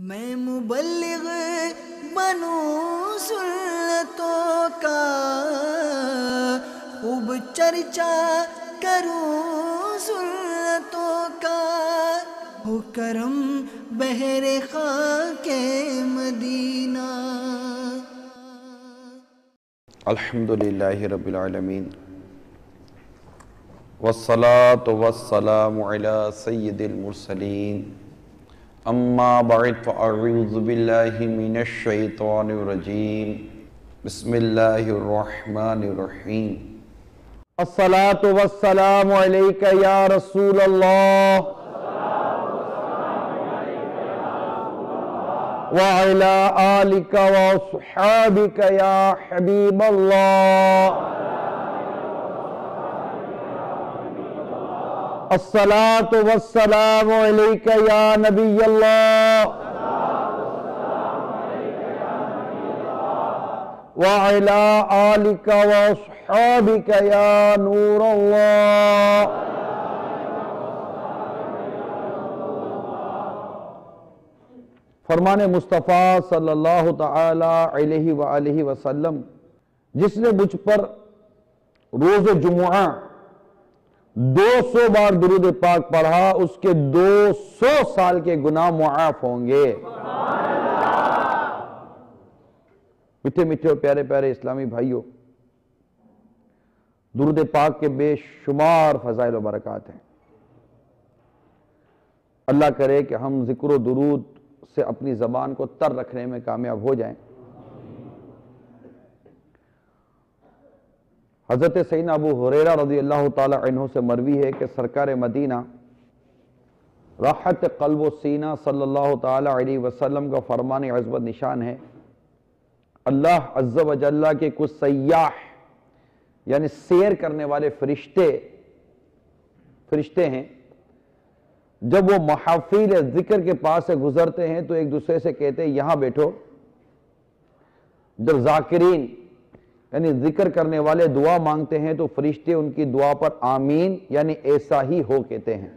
میں مبلغ بنوں سنتوں کا، خوب چرچا کروں سنتوں کا، ہو کرم بحر خاک مدینہ۔ الحمدللہ رب العالمین، والصلاة والسلام علی سید المرسلین، اما بعد فاعوذ باللہ من الشیطان الرجیم، بسم اللہ الرحمن الرحیم۔ الصلاة والسلام علیک یا رسول اللہ، وعلی آلک واصحابک یا حبیب اللہ۔ الصلاة والسلام علیک یا نبی اللہ، وعلی آلک واصحابک یا نور اللہ۔ فرمان مصطفیٰ صلی اللہ تعالی علیہ وآلہ وسلم، جس نے مجھ پر روز جمعہ 200 بار درود پاک پڑھا، اس کے 200 سال کے گناہ معاف ہوں گے۔ میٹھے میٹھے اور پیارے پیارے اسلامی بھائیوں، درود پاک کے بے شمار فضائل و برکات ہیں۔ اللہ کرے کہ ہم ذکر و درود سے اپنی زبان کو تر رکھنے میں کامیاب ہو جائیں۔ حضرت سیدنا ابو ہریرہ رضی اللہ تعالی عنہ سے مروی ہے کہ سرکار مدینہ راحت قلب و سینہ صلی اللہ تعالی علیہ وسلم کا فرمان عظمت نشان ہے، اللہ عز و جل کے کچھ سیاح یعنی سیر کرنے والے فرشتے ہیں، جب وہ محافل ذکر کے پاس سے گزرتے ہیں تو ایک دوسرے سے کہتے ہیں یہاں بیٹھو۔ جب ذاکرین یعنی ذکر کرنے والے دعا مانگتے ہیں تو فرشتے ان کی دعا پر آمین یعنی ایسا ہی ہو کہتے ہیں۔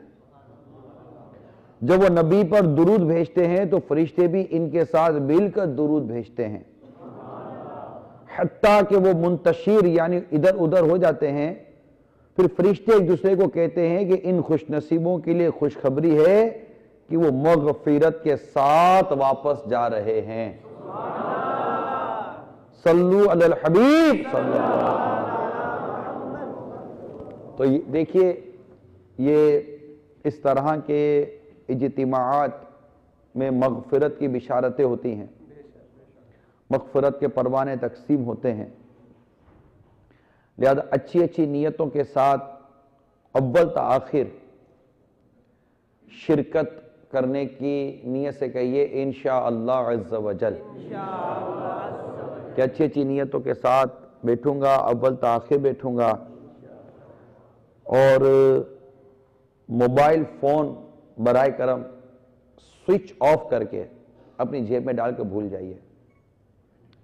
جب وہ نبی پر درود بھیجتے ہیں تو فرشتے بھی ان کے ساتھ مل کر درود بھیجتے ہیں، حتیٰ کہ وہ منتشر یعنی ادھر ادھر ہو جاتے ہیں۔ پھر فرشتے ایک دوسرے کو کہتے ہیں کہ ان خوش نصیبوں کے لیے خوشخبری ہے کہ وہ مغفرت کے ساتھ واپس جا رہے ہیں۔ صلو علی الحبیب صلی اللہ علیہ وسلم۔ تو دیکھیے، یہ اس طرح کے اجتماعات میں مغفرت کی بشارتیں ہوتی ہیں، مغفرت کے پروانے تقسیم ہوتے ہیں، لہذا اچھی اچھی نیتوں کے ساتھ اول تا آخر شرکت کرنے کی نیت سے کہیے انشاءاللہ عز و جل، کہ اچھی اچھی نیتوں کے ساتھ بیٹھوں گا، اول تا آخر بیٹھوں گا، اور موبائل فون برائے کرم سوئچ آف کر کے اپنی جیب میں ڈال کے بھول جائیے۔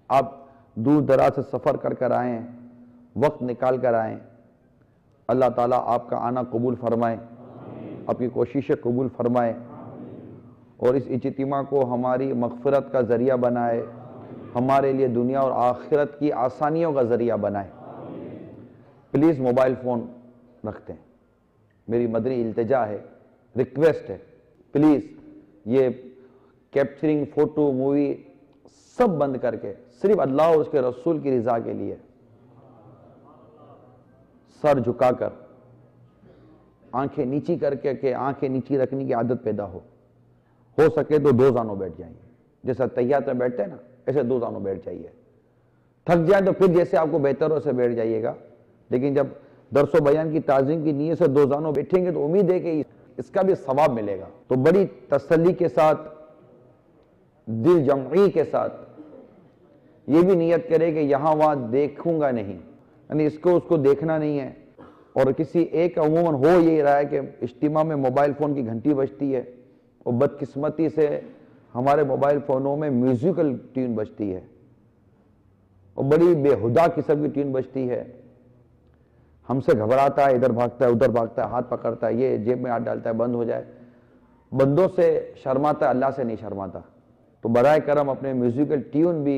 آپ دور دراز سے سفر کر آئیں، وقت نکال کر آئیں، اللہ تعالیٰ آپ کا آنا قبول فرمائے، آپ کی کوششیں قبول فرمائے، اور اس اجتماع کو ہماری مغفرت کا ذریعہ بنائے، ہمارے لیے دنیا اور آخرت کی آسانیوں کا ذریعہ بنائے۔ پلیز موبائل فون رکھتے ہیں، میری مدنی التجا ہے، ریکویسٹ ہے، پلیز یہ کیپچرنگ فوٹو مووی سب بند کر کے صرف اللہ اور اس کے رسول کی رضا کے لیے سر جھکا کر، آنکھیں نیچی کر کے، کہ آنکھیں نیچی رکھنے کی عادت پیدا ہو سکے تو دو زانوں بیٹھ جائیں، جیسا تحیات میں بیٹھتے ہیں نا ایسے دو زانوں بیٹھ جائیے۔ تھک جائیں تو پھر جیسے آپ کو بہتر ہو اسے بیٹھ جائیے گا، لیکن جب درس و بیان کی تعظیم کی نیت سے دو زانوں بیٹھیں گے تو امید ہے کہ اس کا بھی ثواب ملے گا۔ تو بڑی تسلی کے ساتھ، دل جمعی کے ساتھ یہ بھی نیت کرے کہ یہاں وہاں دیکھوں گا نہیں، یعنی اس کو دیکھنا نہیں ہے۔ اور کسی ایک عموماً ہو یہ رہا ہے کہ اجتماع میں موبائل فون کی گھنٹی بجتی ہے، اور بدقسمتی سے ہمارے موبائل فونوں میں میوزیکل ٹیون بجتی ہے، اور بڑی بے ہدا قسم کی ٹیون بجتی ہے۔ ہم سے گھبراتا ہے، ادھر بھاگتا ہے ادھر بھاگتا ہے، ہاتھ پکڑتا ہے، یہ جیب میں ہاتھ ڈالتا ہے بند ہو جائے۔ بندوں سے شرماتا ہے، اللہ سے نہیں شرماتا۔ تو برائے کرم اپنے میوزیکل ٹیون بھی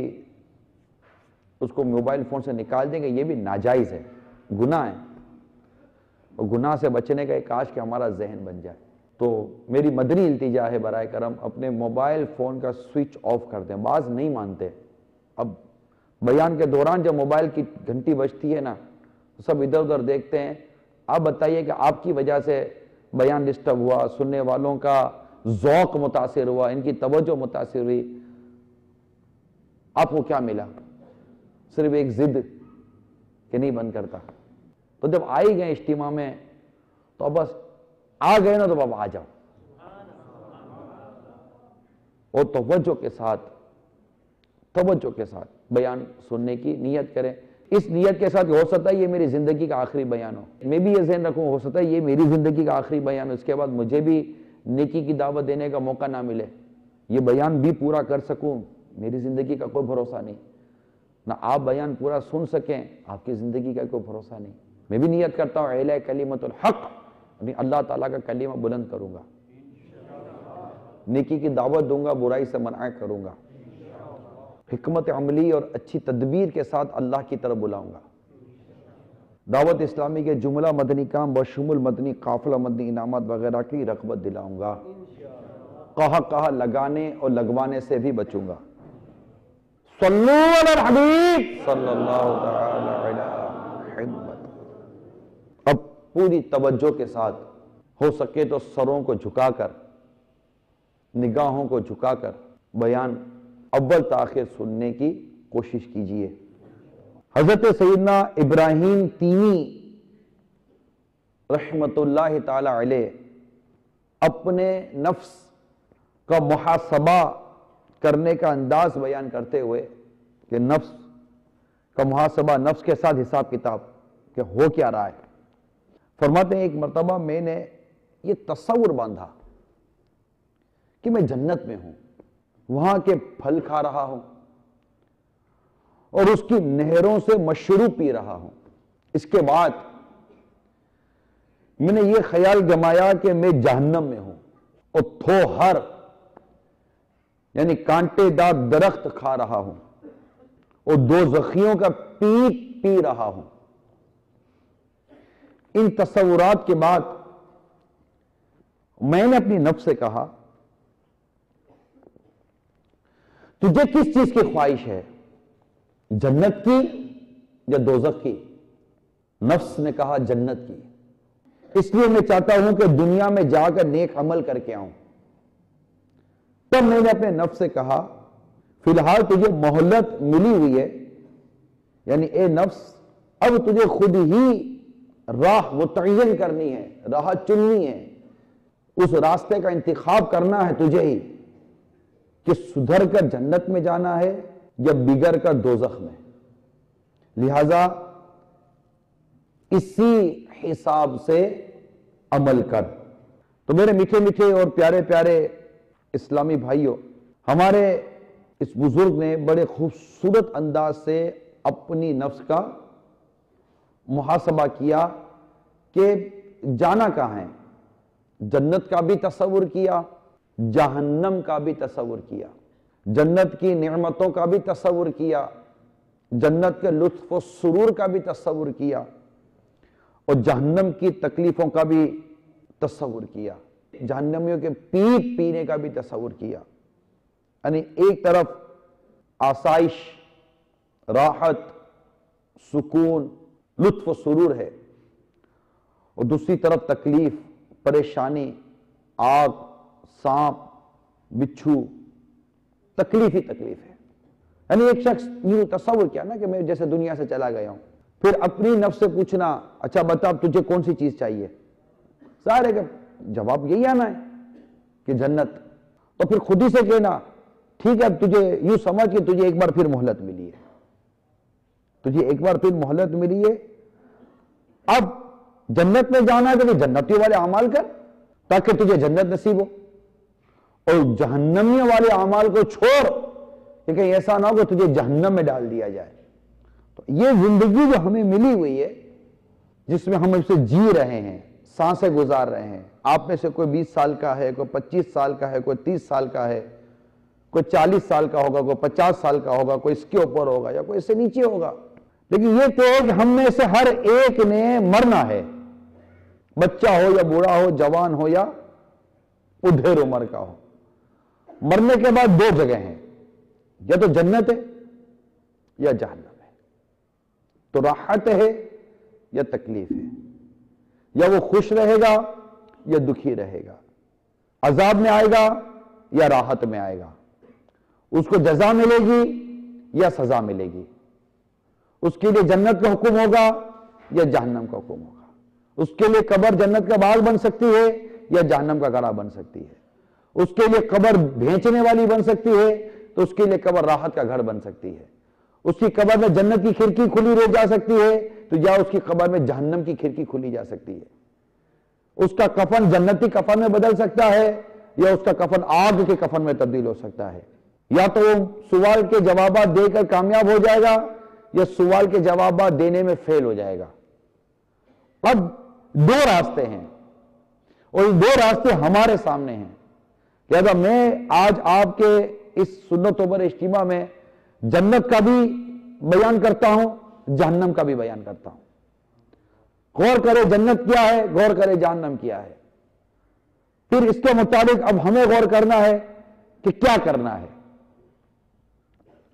اس کو موبائل فون سے نکال دیں گے، یہ بھی ناجائز ہے، گناہ ہے، اور گناہ سے بچنے کا ایک کاش کہ ہمارا ذہن بن جائے۔ تو میری مدنی التجا ہے برائے کرم اپنے موبائل فون کا سوئچ آف کر دیں، بعض نہیں مانتے۔ اب بیان کے دوران جب موبائل کی گھنٹی بجتی ہے نا تو سب ادھر ادھر دیکھتے ہیں۔ آپ بتائیے کہ آپ کی وجہ سے بیان ڈسٹرب ہوا، سننے والوں کا ذوق متاثر ہوا، ان کی توجہ متاثر ہوئی، آپ کو کیا ملا؟ صرف ایک ضد کہ نہیں بند کرتا۔ تو جب آئی گئے اجتماع میں تو اب بس آ گئے نا تو اب آ جاؤ، اور توجہ کے ساتھ بیان سننے کی نیت کریں۔ اس نیت کے ساتھ ہو سکتا ہے یہ میری زندگی کا آخری بیان ہو، میں بھی یہ ذہن رکھوں ہو سکتا ہے یہ میری زندگی کا آخری بیان ہو، اس کے بعد مجھے بھی نیکی کی دعوت دینے کا موقع نہ ملے، یہ بیان بھی پورا کر سکوں، میری زندگی کا کوئی بھروسہ نہیں، نہ آپ بیان پورا سن سکیں، آپ کی زندگی کا کوئی بھروسہ نہیں۔ میں بھی نیت کرتا ہوں اعلی کلمت الحق، اللہ تعالیٰ کا کلمہ بلند کروں گا، نیکی کی دعوت دوں گا، برائی سے منع کروں گا، حکمت عملی اور اچھی تدبیر کے ساتھ اللہ کی طرف بلاؤں گا، دعوت اسلامی کے جملہ مدنی کام بشمول مدنی قافلہ مدنی انعامات وغیرہ کی رغبت دلاؤں گا، کہا لگانے اور لگوانے سے بھی بچوں گا۔ صلو علی الحبیب صلی اللہ تعالی علی محمد۔ اب پوری توجہ کے ساتھ ہو سکے تو سروں کو جھکا کر، نگاہوں کو جھکا کر بیان اول تاخیر سننے کی کوشش کیجئے۔ حضرت سیدنا ابراہیم تیمی رحمت اللہ تعالی علیہ اپنے نفس کا محاسبہ کرنے کا انداز بیان کرتے ہوئے کہ نفس کا محاسبہ، نفس کے ساتھ حساب کتاب کہ ہو کیا رہا ہے، فرماتے ہیں ایک مرتبہ میں نے یہ تصور باندھا کہ میں جنت میں ہوں، وہاں کے پھل کھا رہا ہوں اور اس کی نہروں سے مشروب پی رہا ہوں۔ اس کے بعد میں نے یہ خیال جمایا کہ میں جہنم میں ہوں اور تھوہر یعنی کانٹے دار درخت کھا رہا ہوں اور دوزخیوں کا پیپ پی رہا ہوں۔ ان تصورات کے بعد میں نے اپنی نفس سے کہا تجھے کس چیز کی خواہش ہے، جنت کی یا دوزخ کی؟ نفس نے کہا جنت کی، اس لیے میں چاہتا ہوں کہ دنیا میں جا کر نیک عمل کر کے آؤں۔ تب میں نے اپنے نفس سے کہا فی الحال تجھے مہلت ملی ہوئی ہے، یعنی اے نفس اب تجھے خود ہی راہ متعین کرنی ہے، راہ چننی ہے، اس راستے کا انتخاب کرنا ہے تجھے ہی کہ سدھر کر جنت میں جانا ہے یا بگڑ کر دوزخ میں، لہذا اسی حساب سے عمل کر۔ تو میرے میٹھے میٹھے اور پیارے پیارے اسلامی بھائیوں، ہمارے اس بزرگ نے بڑے خوبصورت انداز سے اپنی نفس کا محاسبہ کیا کہ جانا کہاں ہے، جنت کا بھی تصور کیا، جہنم کا بھی تصور کیا، جنت کی نعمتوں کا بھی تصور کیا، جنت کے لطف و سرور کا بھی تصور کیا، اور جہنم کی تکلیفوں کا بھی تصور کیا، جہنمیوں کے پیپ پینے کا بھی تصور کیا۔ یعنی ایک طرف آسائش، راحت، سکون، لطف و سرور ہے، اور دوسری طرف تکلیف، پریشانی، آگ، سانپ، بچھو، تکلیف ہی تکلیف ہے۔ یعنی ایک شخص یہ تصور کیا نا کہ میں جیسے دنیا سے چلا گیا ہوں، پھر اپنی نفس سے پوچھنا اچھا بتا تجھے کون سی چیز چاہیے، سارے کا جواب یہی آنا ہے کہ جنت۔ تو پھر خود ہی سے کہنا ٹھیک ہے اب تجھے یوں سمجھ کہ تجھے ایک بار پھر مہلت ملی ہے، تجھے ایک بار پھر مہلت ملی ہے، اب جنت میں جانا ہے تو پھر جنتیوں والے اعمال کر تاکہ تجھے جنت نصیب ہو، اور جہنمیوں والے اعمال کو چھوڑ کہ کہیں ایسا نہ ہو کہ تجھے جہنم میں ڈال دیا جائے۔ تو یہ زندگی جو ہمیں ملی ہوئی ہے، جس میں ہم اسے جی رہے ہیں، سانسیں گزار رہے ہیں، آپ میں سے کوئی 20 سال کا ہے، کوئی 25 سال کا ہے، کوئی 30 سال کا ہے، کوئی 40 سال کا ہوگا، کوئی 50 سال کا ہوگا، کوئی اس کے اوپر ہوگا یا کوئی اس سے نیچے ہوگا، لیکن یہ تو کہ ہم میں سے ہر ایک نے مرنا ہے، بچہ ہو یا بوڑھا ہو، جوان ہو یا ادھیر عمر کا ہو۔ مرنے کے بعد 2 جگہ ہیں، یا تو جنت ہے یا جہنم ہے، تو راحت ہے یا تکلیف ہے، یا وہ خوش رہے گا یا دکھی رہے گا، عذاب میں آئے گا یا راحت میں آئے گا، اس کو جزا ملے گی یا سزا ملے گی، اس کے لیے جنت کا حکم ہوگا یا جہنم کا حکم ہوگا، اس کے لیے قبر جنت کا باغ بن سکتی ہے یا جہنم کا گڑھا بن سکتی ہے، اس کے لیے قبر بھینچنے والی بن سکتی ہے تو اس کے لیے قبر راحت کا گھر بن سکتی ہے، اس کی قبر میں جنت کی کھڑکی کھلی رہ جا سکتی ہے تو یا اس کی قبر میں جہنم کی کھڑکی کھلی جا سکتی ہے، اس کا کفن جنتی کفن میں بدل سکتا ہے یا اس کا کفن آگ کے کفن میں تبدیل ہو سکتا ہے، یا تو وہ سوال کے جوابات دے کر کامیاب ہو جائے گا یا سوال کے جوابات دینے میں فیل ہو جائے گا۔ اب 2 راستے ہیں اور یہ 2 راستے ہمارے سامنے ہیں، لہذا میں آج آپ کے اس سنت عمر اجتماع میں جنت کا بھی بیان کرتا ہوں، جہنم کا بھی بیان کرتا ہوں۔ غور کرے جنت کیا ہے، غور کرے جہنم کیا ہے، پھر اس کے مطابق اب ہمیں غور کرنا ہے کہ کیا کرنا ہے۔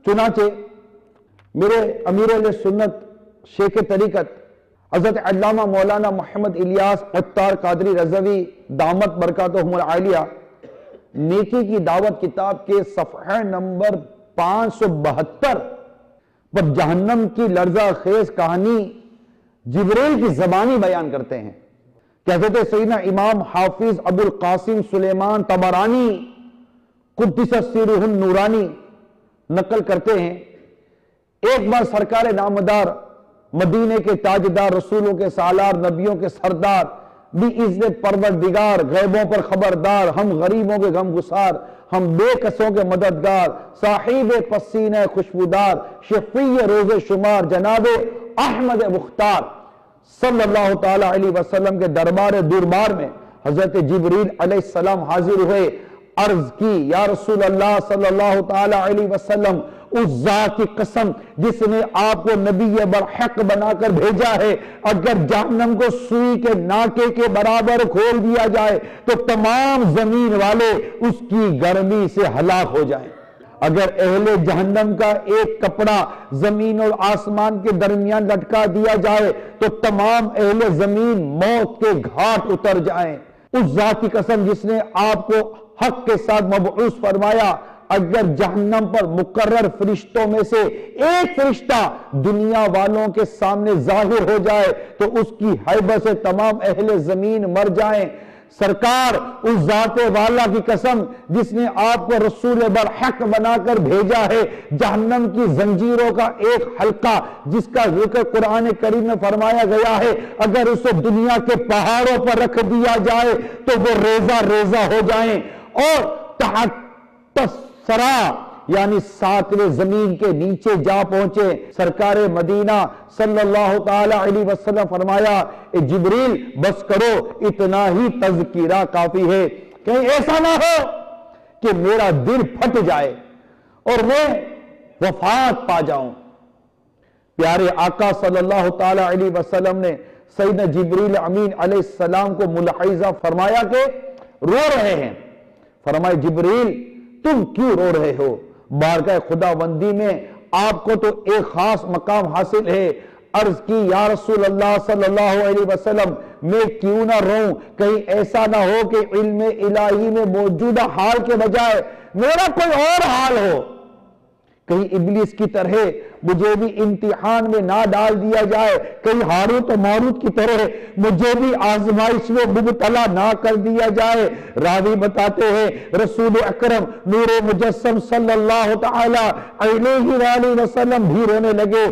چنانچہ میرے امیر علیہ سنت شیخ طریقت حضرت علامہ مولانا محمد الیاس عطار قادری رضوی دامت برکاتہم العالیہ نیکی کی دعوت کتاب کے صفحہ نمبر 572 پر جہنم کی لرزہ خیز کہانی جبریل کی زبانی بیان کرتے ہیں کہ حضرت سیدنا امام حافظ ابو القاسم سلیمان طبرانی قدس سرہ النورانی نقل کرتے ہیں، ایک بار سرکار نامدار مدینے کے تاجدار رسولوں کے سالار نبیوں کے سردار بھی اذن پروردگار غیبوں پر خبردار ہم غریبوں کے غم گسار ہم بے کسوں کے مددگار صاحب پسینہ خوشبودار شفیع روز شمار جناب احمد مختار صلی اللہ تعالی علیہ وسلم کے دربار دربار میں حضرت جبریل علیہ السلام حاضر ہوئے، عرض کی یا رسول اللہ صلی اللہ تعالی علیہ وسلم اس ذات کی قسم جس نے آپ کو نبی برحق بنا کر بھیجا ہے، اگر جہنم کو سوئی کے ناکے کے برابر کھول دیا جائے تو تمام زمین والے اس کی گرمی سے ہلاک ہو جائیں، اگر اہل جہنم کا ایک کپڑا زمین اور آسمان کے درمیان لٹکا دیا جائے تو تمام اہل زمین موت کے گھاٹ اتر جائیں، اس ذات کی قسم جس نے آپ کو حق کے ساتھ مبعوث فرمایا، اگر جہنم پر مقرر فرشتوں میں سے ایک فرشتہ دنیا والوں کے سامنے ظاہر ہو جائے تو اس کی ہیبت سے تمام اہل زمین مر جائیں۔ سرکار اس ذات والا کی قسم جس نے آپ کو رسول برحق بنا کر بھیجا ہے، جہنم کی زنجیروں کا ایک حلقہ جس کا ذکر قرآن کریم میں فرمایا گیا ہے، اگر اسے دنیا کے پہاڑوں پر رکھ دیا جائے تو وہ ریزہ ریزہ ہو جائیں، اور تحت سرا یعنی 7ویں زمین کے نیچے جا پہنچے۔ سرکار مدینہ صلی اللہ تعالی علیہ وسلم فرمایا، اے جبریل بس کرو، اتنا ہی تذکرہ کافی ہے، کہیں ایسا نہ ہو کہ میرا دل پھٹ جائے اور میں وفات پا جاؤں۔ پیارے آقا صلی اللہ تعالی علیہ وسلم نے سیدنا جبریل امین علیہ السلام کو ملاحظہ فرمایا کہ رو رہے ہیں، فرمائے جبریل تم کیوں رو رہے ہو؟ بارگاہ خداوندی میں آپ کو تو ایک خاص مقام حاصل ہے۔ عرض کی یا رسول اللہ صلی اللہ علیہ وسلم میں کیوں نہ رہوں، کہیں ایسا نہ ہو کہ علم الہی میں موجودہ حال کے بجائے میرا کوئی اور حال ہو، کہیں ابلیس کی طرح مجھے بھی امتحان میں نہ ڈال دیا جائے، کہیں ہاروت و ماروت کی طرح مجھے بھی آزمائش میں مبتلا نہ کر دیا جائے۔ راوی بتاتے ہیں رسول اکرم نور مجسم صلی اللہ تعالی علیہ وآلہ وسلم بھی رونے لگے،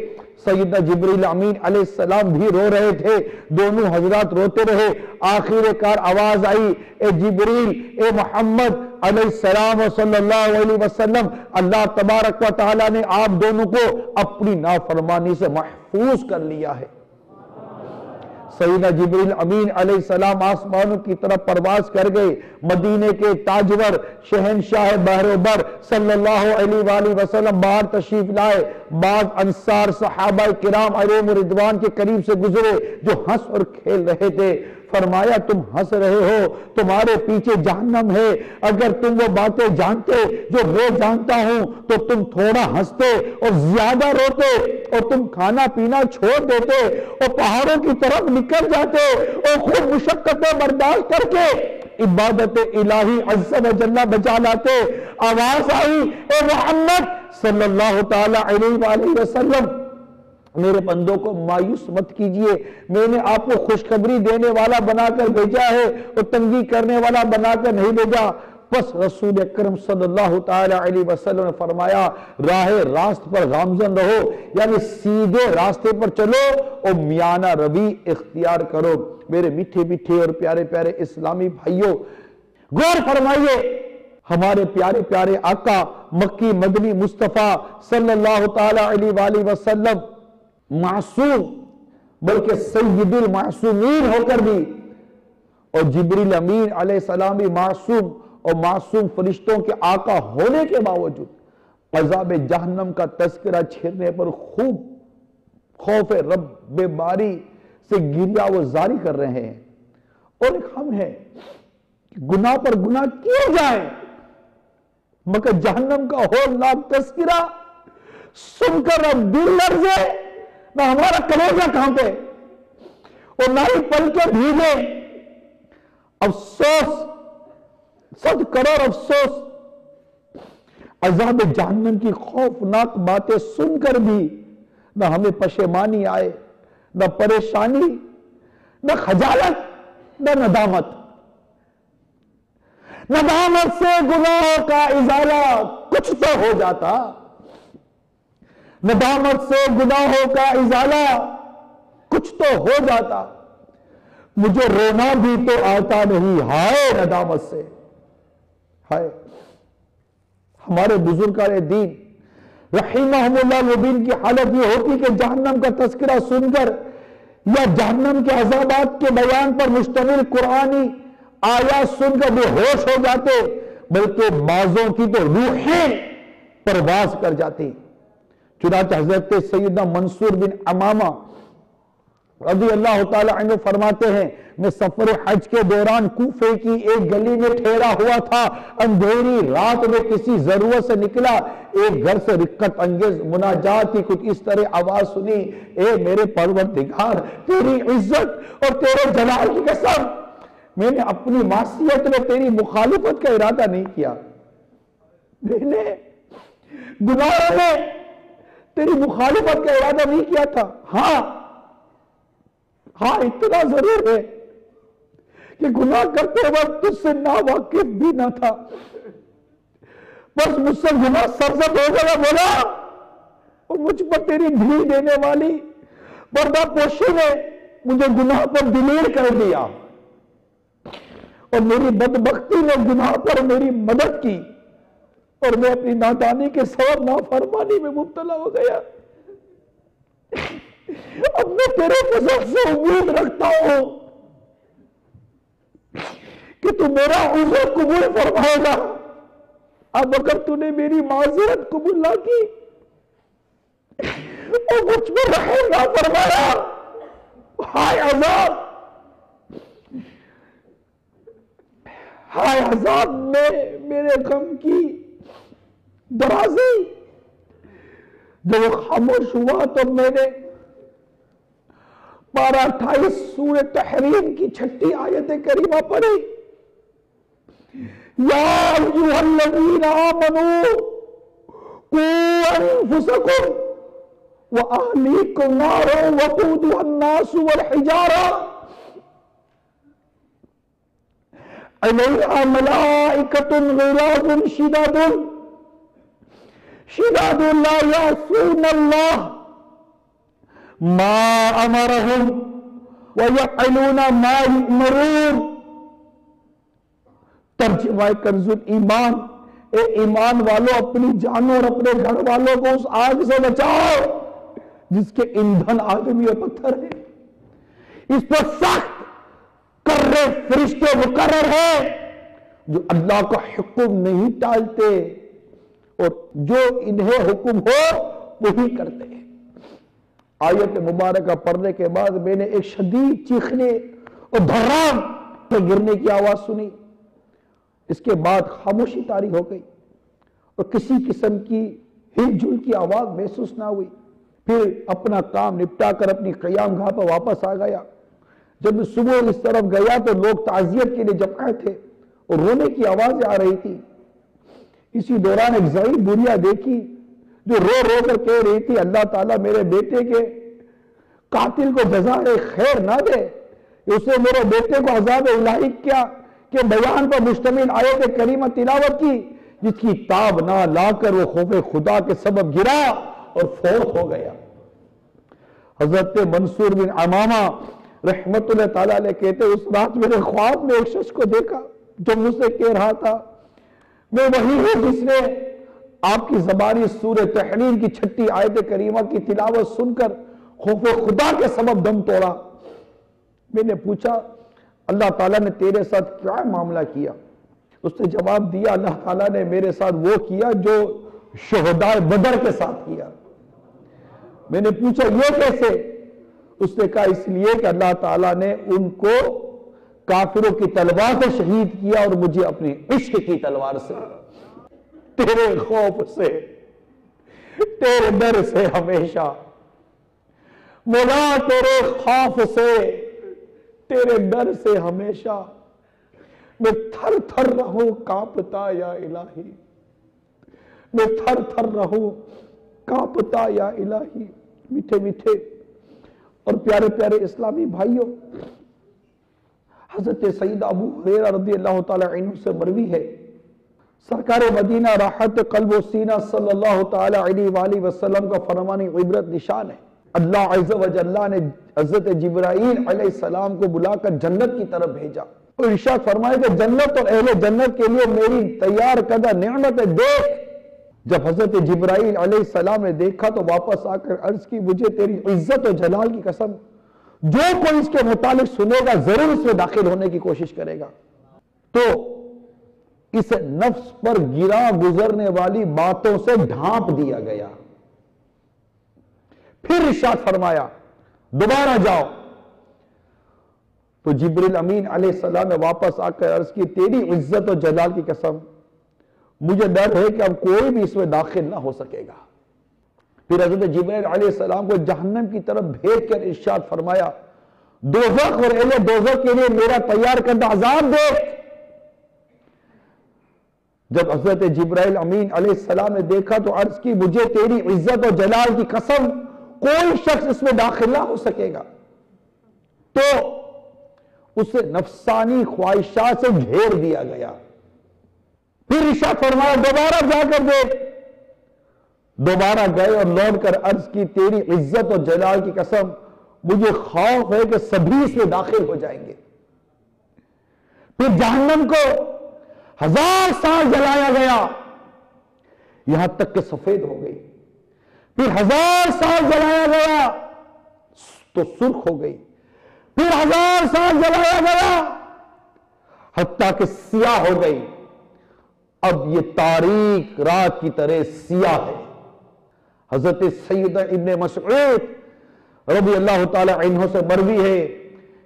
سیدنا جبریل امین علیہ السلام بھی رو رہے تھے، دونوں حضرات روتے رہے۔ آخر کار آواز آئی، اے جبریل، اے محمد علیہ السلام صلی اللہ علیہ وسلم، اللہ تبارک و تعالی نے آپ دونوں کو اپنی نافرمانی سے محفوظ کر لیا ہے۔ سیدنا جبریل امین علیہ السلام آسمانوں کی طرف پرواز کر گئے، مدینے کے تاجور شہنشاہ بحر و بر صلی اللہ علیہ وآلہ وسلم باہر تشریف لائے۔ بعض انصار صحابہ کرام علیہم رضوان کے قریب سے گزرے جو ہنس اور کھیل رہے تھے۔ فرمایا تم ہنس رہے ہو، تمہارے پیچھے جہنم ہے، اگر تم وہ باتیں جانتے جو میں جانتا ہوں تو تم تھوڑا ہنستے اور زیادہ روتے، اور تم کھانا پینا چھوڑ دیتے اور پہاڑوں کی طرف نکل جاتے اور خود مشقتیں برداشت کر کے عبادت الہی عز و جل بجا لاتے۔ آواز آئی، اے محمد صلی اللہ تعالی علیہ وآلہ وسلم، میرے بندوں کو مایوس مت کیجئے، میں نے آپ کو خوشخبری دینے والا بنا کر بھیجا ہے اور تنگی کرنے والا بنا کر نہیں بھیجا۔ بس رسول اکرم صلی اللہ تعالی علیہ وسلم نے فرمایا راہ راست پر گامزن رہو، یعنی سیدھے راستے پر چلو اور میانہ روی اختیار کرو۔ میرے میٹھے میٹھے اور پیارے پیارے اسلامی بھائیوں، غور فرمائیے، ہمارے پیارے پیارے آقا مکی مدنی مصطفیٰ صلی اللہ تعالی علیہ وآلہ وسلم معصوم بلکہ سید المعصومین ہو کر بھی، اور جبریل امین علیہ السلام بھی معصوم اور معصوم فرشتوں کے آقا ہونے کے باوجود عذاب جہنم کا تذکرہ چھیڑنے پر خوب خوف رب باری سے گریہ و زاری کر رہے ہیں۔ اور ایک ہم ہیں گناہ پر گناہ کیے جائیں مگر جہنم کا ہولناک تذکرہ سن کر اب دل لرزے، نہ ہمارا کلیجہ کہاں پہ اور نہ ہی پلکیں بھیگے۔ افسوس، 100 کروڑ افسوس، عذاب جہنم کی خوفناک باتیں سن کر بھی نہ ہمیں پشیمانی آئے، نہ پریشانی، نہ خجالت، نہ ندامت۔ ندامت سے گناہوں کا ازالہ کچھ تو ہو جاتا، ندامت سے گناہوں کا ازالہ کچھ تو ہو جاتا، مجھے رونا بھی تو آتا نہیں ہائے ندامت سے، ہائے۔ ہمارے بزرگان دین رحمہم اللہ مبین کی حالت یہ ہوتی کہ جہنم کا تذکرہ سن کر یا جہنم کے عذابات کے بیان پر مشتمل قرآنی آیات سن کر بے ہوش ہو جاتے، بلکہ بعضوں کی تو روحیں پرواز کر جاتی۔ چنانچہ حضرت سیدنا منصور بن امامہ رضی اللہ تعالی عنہ فرماتے ہیں، میں سفر حج کے دوران کوفے کی ایک گلی میں ٹھہرا ہوا تھا، اندھیری رات میں کسی ضرورت سے نکلا، ایک گھر سے رقت انگیز مناجات کی کچھ اس طرح آواز سنی، اے میرے پروردگار تیری عزت اور تیرے جلال کی قسم، میں نے اپنی معصیت میں تیری مخالفت کا ارادہ نہیں کیا، میں نے گناہوں میں تیری مخالفت کا ارادہ نہیں کیا تھا۔ ہاں اتنا ضرور ہے کہ گناہ کرتے وقت تجھ سے ناواقف بھی نہ تھا، بس مجھ سے گناہ سرزد ہو گیا مولا، اور مجھ پر تیری ڈھیل دینے والی پردہ پوشی نے مجھے گناہ پر دلیر کر دیا، اور میری بدبختی نے گناہ پر میری مدد کی، اور میں اپنی نادانی کے سبب نافرمانی میں مبتلا ہو گیا۔ اب میں تیرے فضل سے امید رکھتا ہوں کہ تو میرا عذر قبول فرمائے گا۔ اب اگر تو نے میری معذرت قبول نہ کی اور مجھ پر رحم نہ فرمایا، ہائے عذاب، ہائے عذاب میں میرے غم کی درازی۔ جب وہ خاموش ہوا تو میں نے پارہ 28 سورہ تحریم کی 6 آیت کریمہ پڑھی، یا ایھا الذین آمنوا قوا انفسکم واہلیکم نارا وقودها الناس والحجارہ علیہا ملائکۃ غلاظ شداد لا یعصون اللہ ما امرهم ویفعلون ما یؤمرون۔ ترجمہ کنز ایمان، اے ایمان والوں اپنی جانوں اور اپنے گھر والوں کو اس آگ سے بچاؤ جس کے ایندھن آدمی اور پتھر ہے۔ اس پر سخت کرے فرشتے مقرر ہیں جو اللہ کا حکم نہیں ٹالتے اور جو انہیں حکم ہو وہی کرتے ہیں۔ آیت مبارکہ پڑھنے کے بعد میں نے ایک شدید چیخنے اور دھرام گرنے کی آواز سنی۔ اس کے بعد خاموشی طاری ہو گئی اور کسی قسم کی ہل جل کی آواز محسوس نہ ہوئی۔ پھر اپنا کام نپٹا کر اپنی قیام گاہ پر واپس آ گیا۔ جب میں صبح اس طرف گیا تو لوگ تعزیت کے لیے جمع تھے اور رونے کی آوازیں آ رہی تھی۔ اسی دوران ایک ضعیف بڑھیا دیکھی جو رو رو کر کہہ رہی تھی، اللہ تعالیٰ میرے بیٹے کے قاتل کو جزائے خیر نہ دے، اس نے میرے بیٹے کو عذاب الہی کیا کہ بیان پر مشتمل آیت کریمہ تلاوت کی جس کی تاب نہ لا کر وہ خوف خدا کے سبب گرا اور فوت ہو گیا۔ حضرت منصور بن امامہ رحمت اللہ تعالیٰ علیہ کہتے اس رات میرے خواب میں ایک شخص کو دیکھا جو مجھ سے کہہ رہا تھا میں وہی ہوں جس نے آپ کی زبانی سورہ تحریم کی 6 آیت کریمہ کی تلاوت سن کر خوف خدا کے سبب دم توڑا۔ میں نے پوچھا اللہ تعالیٰ نے تیرے ساتھ کیا معاملہ کیا؟ اس نے جواب دیا اللہ تعالیٰ نے میرے ساتھ وہ کیا جو شہداء بدر کے ساتھ کیا۔ میں نے پوچھا یہ کیسے؟ اس نے کہا اس لیے کہ اللہ تعالیٰ نے ان کو کافروں کی تلوار سے شہید کیا اور مجھے اپنی عشق کی تلوار سے، تیرے خوف سے، تیرے ڈر سے ہمیشہ مولا، تیرے خوف سے، تیرے ڈر سے ہمیشہ میں تھر تھر رہوں کانپتا یا الہی، میں تھر تھر رہوں کانپتا یا الہی۔ میٹھے میٹھے اور پیارے پیارے اسلامی بھائیوں، حضرت سیدہ ابو ہریرہ رضی اللہ تعالی عنہ سے مروی ہے سرکار مدینہ راحت قلب و سینہ صلی اللہ تعالی علیہ وآلہ وسلم کا فرمان عبرت نشان ہے۔ اللہ عز و جل نے حضرت جبرائیل علیہ السلام کو بلا کر جنت کی طرف بھیجا اور ارشاد فرمایا کہ جنت اور اہل جنت کے لیے میری تیار کردہ نعمت ہے، دیکھ۔ جب حضرت جبرائیل علیہ السلام نے دیکھا تو واپس آ کر عرض کی مجھے تیری عزت و جلال کی قسم جو کوئی اس کے متعلق سنے گا ضرور اس میں داخل ہونے کی کوشش کرے گا۔ تو اسے نفس پر گرا گزرنے والی باتوں سے ڈھانپ دیا گیا۔ پھر ارشاد فرمایا دوبارہ جاؤ۔ تو جبریل امین علیہ السلام نے واپس آ کر عرض کی تیری عزت و جلال کی قسم مجھے ڈر ہے کہ اب کوئی بھی اس میں داخل نہ ہو سکے گا۔ پھر حضرت جبریل علیہ السلام کو جہنم کی طرف بھیج کر ارشاد فرمایا دوزخ اور اہل دوزخ کے لیے میرا تیار کردہ عذاب دیکھ۔ جب حضرت جبرائیل امین علیہ السلام نے دیکھا تو عرض کی مجھے تیری عزت و جلال کی قسم کوئی شخص اس میں داخل نہ ہو سکے گا۔ تو اسے نفسانی خواہشات سے گھیر دیا گیا۔ پھر ارشاد فرمایا دوبارہ جا کر دیکھ۔ دوبارہ گئے اور لوٹ کر عرض کی تیری عزت و جلال کی قسم مجھے خوف ہے کہ سبھی اس میں داخل ہو جائیں گے۔ پھر جہنم کو 1000 سال جلایا گیا یہاں تک کہ سفید ہو گئی۔ پھر 1000 سال جلایا گیا تو سرخ ہو گئی۔ پھر 1000 سال جلایا گیا حتیٰ کہ سیاہ ہو گئی۔ اب یہ تاریک رات کی طرح سیاہ ہے۔ حضرت سیدہ ابن مسعود رضی اللہ تعالی عنہ سے مروی ہے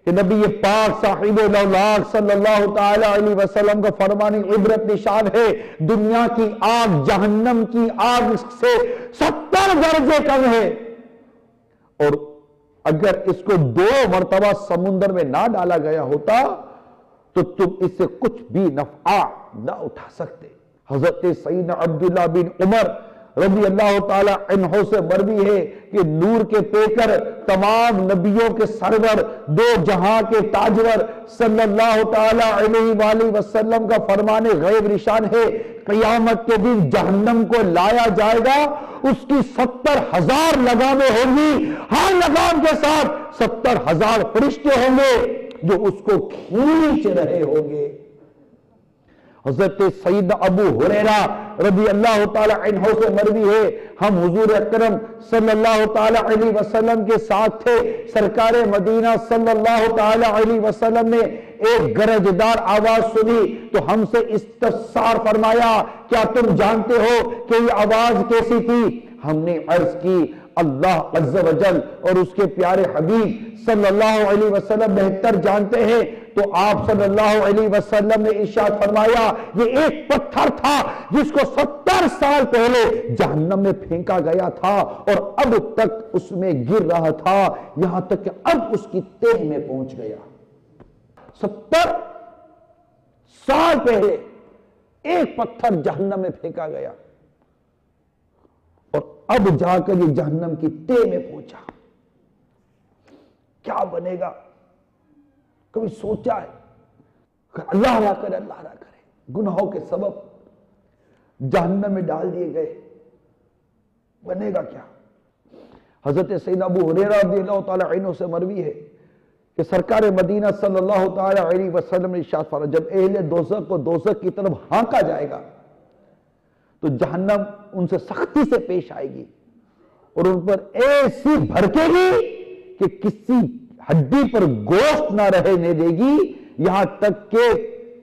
کہ نبی پاک صاحب الاولاق صلی اللہ تعالی علیہ وسلم کا فرمان عبرت نشان ہے دنیا کی آگ جہنم کی آگ سے 70 درجے کم ہے، اور اگر اس کو 2 مرتبہ سمندر میں نہ ڈالا گیا ہوتا تو تم اس سے کچھ بھی نفع نہ اٹھا سکتے۔ حضرت سیدنا عبداللہ بن عمر رضی اللہ تعالی عنہ سے مروی ہے کہ نور کے پیکر تمام نبیوں کے سرور 2 جہاں کے تاجور صلی اللہ تعالی علیہ وآلہ وسلم کا فرمان غیب نشان ہے قیامت کے دن جہنم کو لایا جائے گا، اس کی 70,000 لگامیں ہوں گی، ہر لگام کے ساتھ 70,000 فرشتے ہوں گے جو اس کو کھینچ رہے ہوں گے، حضرت سید ابو ہریرہ رضی اللہ تعالی عنہ سے مروی ہے، ہم حضور اکرم صلی اللہ تعالی علیہ وسلم کے ساتھ تھے، سرکار مدینہ صلی اللہ تعالی علیہ وسلم نے ایک گرجدار آواز سنی تو ہم سے استفسار فرمایا، کیا تم جانتے ہو کہ یہ آواز کیسی تھی؟ ہم نے عرض کی اللہ عز و جل اور اس کے پیارے حبیب صلی اللہ علیہ وسلم بہتر جانتے ہیں۔ تو آپ صلی اللہ علیہ وسلم نے ارشاد فرمایا، یہ ایک پتھر تھا جس کو 70 سال پہلے جہنم میں پھینکا گیا تھا اور اب تک اس میں گر رہا تھا، یہاں تک کہ اب اس کی تہ میں پہنچ گیا۔ 70 سال پہلے ایک پتھر جہنم میں پھینکا گیا اور اب جا کر یہ جہنم کی تہ میں پہنچا۔ کیا بنے گا؟ کبھی سوچا ہے؟ اللہ نہ کرے، اللہ نہ کرے، گناہوں کے سبب جہنم میں ڈال دیے گئے، بنے گا کیا؟ حضرت سیدنا ابو ہریرہ رضی اللہ تعالی عنہ سے مروی ہے کہ سرکار مدینہ صلی اللہ تعالی علیہ وسلم نے ارشاد فرمایا، جب اہل دوزخ کو دوزخ کی طرف ہانکا جائے گا تو جہنم ان سے سختی سے پیش آئے گی اور ان پر ایسی بھڑکے گی کہ کسی ہڈی پر گوشت نہ رہنے دے گی، یہاں تک کہ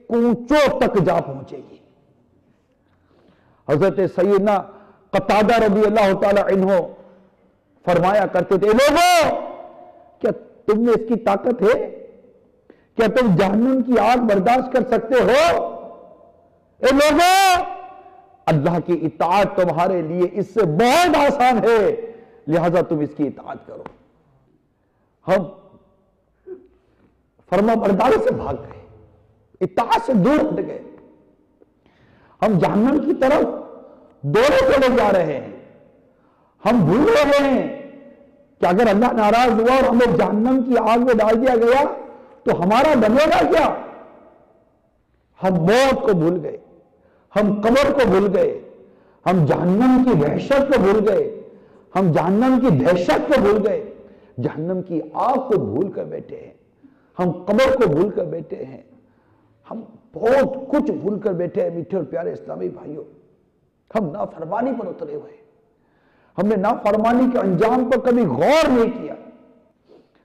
کونچوں تک جا پہنچے گی۔ حضرت سیدنا قتادہ رضی اللہ تعالی عنہ فرمایا کرتے تھے، لوگوں کیا تم میں اس کی طاقت ہے؟ کیا تم جہنم کی آگ برداشت کر سکتے ہو؟ اے لوگوں، اللہ کی اطاعت تمہارے لیے اس سے بہت آسان ہے، لہذا تم اس کی اطاعت کرو۔ ہم فرما برداری سے بھاگ گئے، اطاعت سے دور ہٹ گئے، ہم جہنم کی طرف دوڑے چلے جا رہے ہیں۔ ہم بھول رہے ہیں کہ اگر اللہ ناراض ہوا اور ہمیں جہنم کی آگ میں ڈال دیا گیا تو ہمارا بنے گا کیا؟ ہم موت کو بھول گئے، ہم قبر کو بھول گئے، ہم جہنم کی وحشت کو بھول گئے، ہم جہنم کی دہشت کو بھول گئے، جہنم کی آگ کو بھول کر بیٹھے ہیں، ہم قبر کو بھول کر بیٹھے ہیں، ہم بہت کچھ بھول کر بیٹھے ہیں۔ میٹھے اور پیارے اسلامی بھائیوں، ہم نافرمانی پر اترے ہوئے ہیں، ہم نے نافرمانی کے انجام پر کبھی غور نہیں کیا۔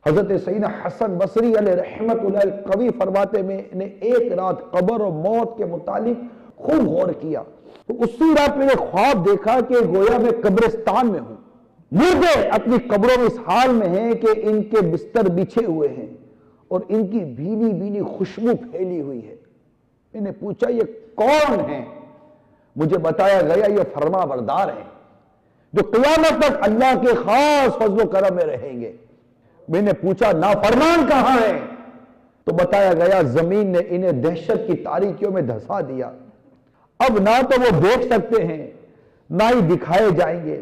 حضرت سیدنا حسن بصری علیہ رحمت اللہ القوی فرماتے میں نے ایک رات قبر اور موت کے متعلق خوب غور کیا تو اسی رات میں نے خواب دیکھا کہ گویا میں قبرستان میں ہوں، مردے اپنی قبروں میں اس حال میں ہیں کہ ان کے بستر بچھے ہوئے ہیں اور ان کی بھینی بھینی خوشبو پھیلی ہوئی ہے۔ میں نے پوچھا یہ کون ہیں؟ مجھے بتایا گیا یہ فرما بردار ہیں جو قیامت تک اللہ کے خاص فضل و کرم میں رہیں گے۔ میں نے پوچھا نافرمان کہاں ہیں؟ تو بتایا گیا زمین نے انہیں دہشت کی تاریکیوں میں دھسا دیا، اب نہ تو وہ دیکھ سکتے ہیں نہ ہی دکھائے جائیں گے۔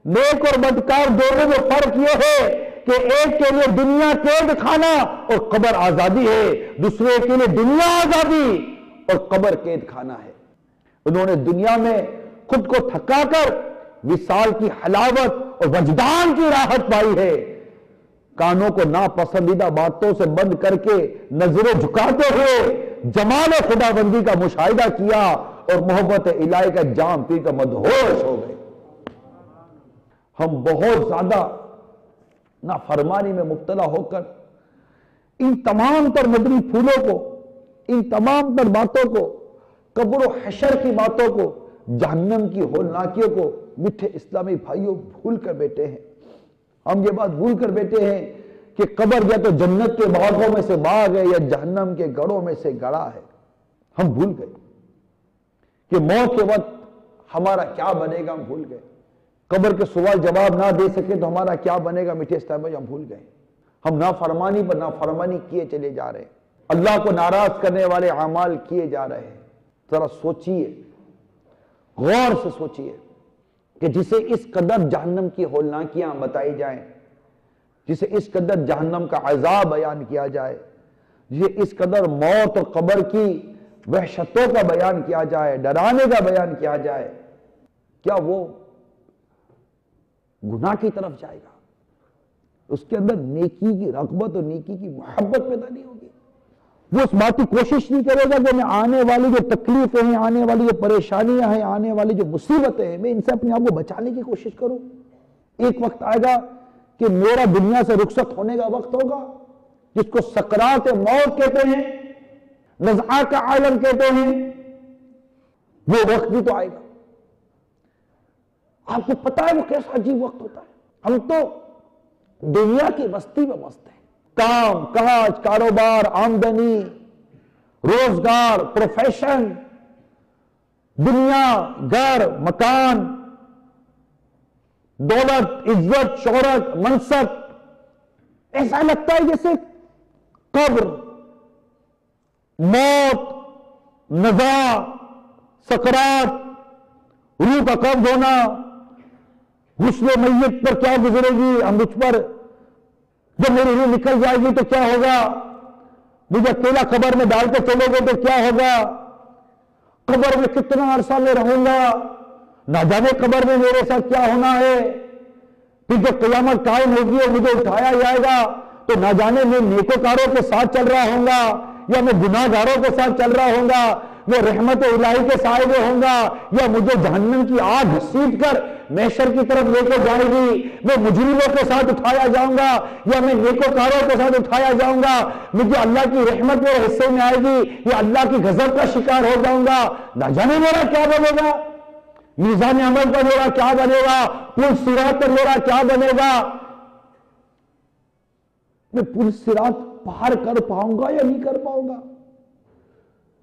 نیک اور بدکار دونوں میں فرق یہ ہے کہ ایک کے لیے دنیا قید خانہ اور قبر آزادی ہے، دوسرے کے لیے دنیا آزادی اور قبر قید خانہ ہے۔ انہوں نے دنیا میں خود کو تھکا کر وصال کی حلاوت اور وجدان کی راحت پائی ہے، کانوں کو ناپسندیدہ باتوں سے بند کر کے نظریں جھکاتے ہوئے جمال خدا بندی کا مشاہدہ کیا اور محبت الہی کا جام پی کر مدہوش ہو گئے۔ ہم بہت زیادہ نافرمانی میں مبتلا ہو کر ان تمام تر مدنی پھولوں کو، ان تمام تر باتوں کو، قبر و حشر کی باتوں کو، جہنم کی ہولناکیوں کو میٹھے اسلامی بھائیوں بھول کر بیٹھے ہیں۔ ہم یہ بات بھول کر بیٹھے ہیں کہ قبر یا تو جنت کے باغوں میں سے باغ ہے یا جہنم کے گڑھوں میں سے گڑھا ہے۔ ہم بھول گئے کہ موت کے وقت ہمارا کیا بنے گا، ہم بھول گئے۔ قبر کے سوال جواب نہ دے سکے تو ہمارا کیا بنے گا، میٹھے اسلامی بھائی ہم بھول گئے۔ ہم نافرمانی پر نافرمانی کیے چلے جا رہے ہیں، اللہ کو ناراض کرنے والے اعمال کیے جا رہے ہیں۔ ذرا سوچئے، غور سے سوچئے کہ جسے اس قدر جہنم کی ہولناکیاں بتائی جائیں، جسے اس قدر جہنم کا عذاب بیان کیا جائے، جسے اس قدر موت اور قبر کی وحشتوں کا بیان کیا جائے، ڈرانے کا بیان کیا جائے، کیا وہ گناہ کی طرف جائے گا؟ اس کے اندر نیکی کی رغبت اور نیکی کی محبت پیدا نہیں ہوگی؟ وہ اس بات کی کوشش نہیں کرے گا کہ میں آنے والی جو تکلیفیں ہیں، آنے والی جو پریشانیاں ہیں، آنے والی جو مصیبتیں ہیں، میں ان سے اپنے آپ کو بچانے کی کوشش کروں۔ ایک وقت آئے گا کہ میرا دنیا سے رخصت ہونے کا وقت ہوگا، جس کو سکرات موت کہتے ہیں، نزعہ کا عالم کہتے ہیں، وہ وقت بھی تو آئے گا۔ آپ کو پتا ہے وہ کیسا عجیب وقت ہوتا ہے؟ ہم تو دنیا کی مستی میں مست ہیں، کام کاج، کاروبار، آمدنی، روزگار، پروفیشن، دنیا، گھر، مکان، دولت، عزت، شہرت، منصب، ایسا لگتا ہے جیسے قبر، موت، نزاع، سکرات، روح کا قبض ہونا، غسل میت پر کیا گزرے گی، ہم مجھ پر جب میری روح نکل جائے گی تو کیا ہوگا، مجھے اکیلا قبر میں ڈال کے چلو گے تو کیا ہوگا، قبر میں کتنا عرصہ میں رہوں گا، نہ جانے قبر میں میرے ساتھ کیا ہونا ہے، پھر جب قیامت قائم ہوگی اور مجھے اٹھایا جائے گا تو نہ جانے میں نیکوکاروں کے ساتھ چل رہا ہوں گا یا میں گناہ گاروں کے ساتھ چل رہا ہوں گا، میں رحمت الہی کے سائے میں ہوں گا یا مجھے جہنم کی آگ گھسیٹ کر محشر کی طرف لے کے جائے گی، میں مجرموں کے ساتھ اٹھایا جاؤں گا یا میں نیکوکاروں کے ساتھ اٹھایا جاؤں گا، مجھے اللہ کی رحمت میرے حصے میں آئے گی یا اللہ کی غضب کا شکار ہو جاؤں گا، نہ جانے میرا کیا بنے گا، میزان عمل پر میرا کیا بنے گا، پل صراط پر میرا کیا بنے گا، میں پل صراط پار کر پاؤں گا یا نہیں کر پاؤں گا،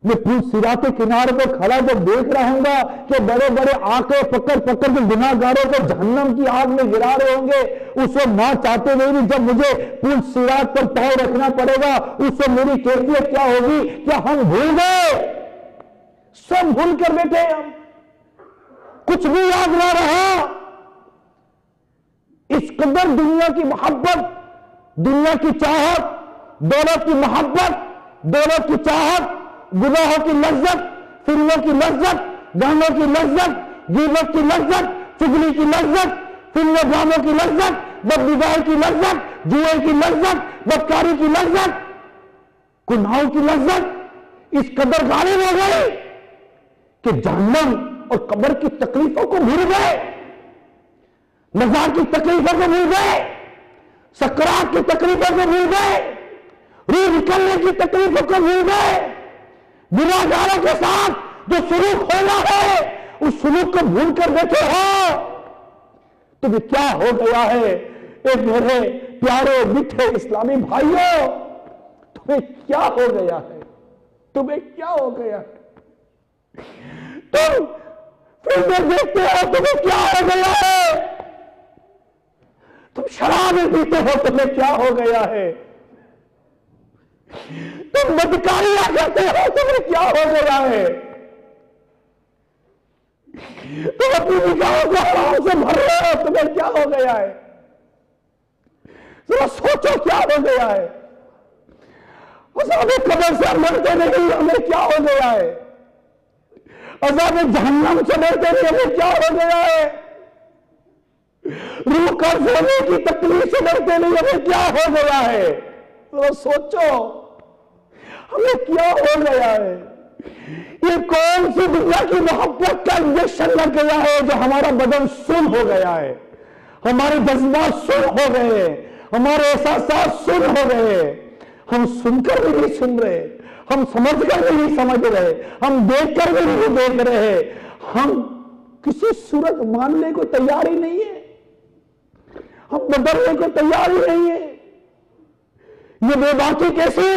میں پل صراط کے کنارے پر کھڑا جب دیکھ رہا ہوں گا کہ بڑے بڑے آنکھیں پکڑ پکڑ کے گناہ گاروں کو جہنم کی آگ میں گرا رہے ہوں گے، اس وقت نہ چاہتے ہوئے بھی جب مجھے پل صراط پر پاؤں رکھنا پڑے گا، اس وقت میری کیفیت کیا ہوگی؟ کیا ہم بھول گئے؟ سب بھول کر بیٹھے ہم، کچھ بھی یاد نہ رہا، اس قدر دنیا کی محبت، دنیا کی چاہت، دولت کی محبت، دولت کی چاہت، گناہوں کی لذت، فلموں کی لذت، گانوں کی لذت، غیبت کی لذت، چغلی کی لذت، فلموں ڈراموں کی لذت، بدنگاہی کی لذت، جوئے کی لذت، بدکاری کی لذت، گناہوں کی لذت اس قدر غالب ہو گئی کہ جہنم اور قبر کی تکلیفوں کو بھول گئے، نزاع کی تکلیفوں کو بھول گئے، سکرات کی تکلیفوں کو بھول گئے، روح نکلنے کی تکلیفوں کو بھول گئے، گناہ گاروں کے ساتھ جو سلوک ہونا ہے اس سلوک کو بھول کر بیٹھے ہو، تمہیں کیا ہو گیا ہے؟ اے میرے پیارے میٹھے اسلامی بھائیوں، تمہیں کیا ہو گیا ہے؟ تمہیں کیا ہو گیا ہے؟ تم فلمیں دیکھتے ہو، تمہیں کیا ہو گیا ہے؟ تم شرابیں پیتے ہو، تمہیں کیا ہو گیا ہے؟ تم بدکاریاں کرتے ہو، تمہیں کیا ہو گیا ہے؟ تم اپنی نگاہوں کو حرام سے بھر رہے ہو، تمہیں کیا ہو گیا ہے؟ ذرا سوچو کیا ہو گیا ہے؟ عذاب قبر سے مرتے نہیں، ہمیں کیا ہو گیا ہے؟ عذاب جہنم سے مرتے نہیں، ہمیں کیا ہو گیا ہے؟ روح قبض ہونے کی تکلیف سے مرتے نہیں، ہمیں کیا ہو گیا ہے؟ ذرا سوچو ہمیں کیا ہو گیا ہے؟ یہ کون سی دنیا کی محبت کا انجیکشن لگ گیا ہے جو ہمارا بدن سن ہو گیا ہے، ہمارے جذبات سن ہو گئے، ہمارے احساسات سن ہو گئے، ہم سن کر بھی نہیں سن رہے، ہم سمجھ کر بھی نہیں سمجھ رہے، ہم دیکھ کر بھی نہیں دیکھ رہے، ہم کسی صورت ماننے کو تیار ہی نہیں ہے، ہم بدلنے کو تیار ہی نہیں ہے۔ یہ بے باکی کیسی،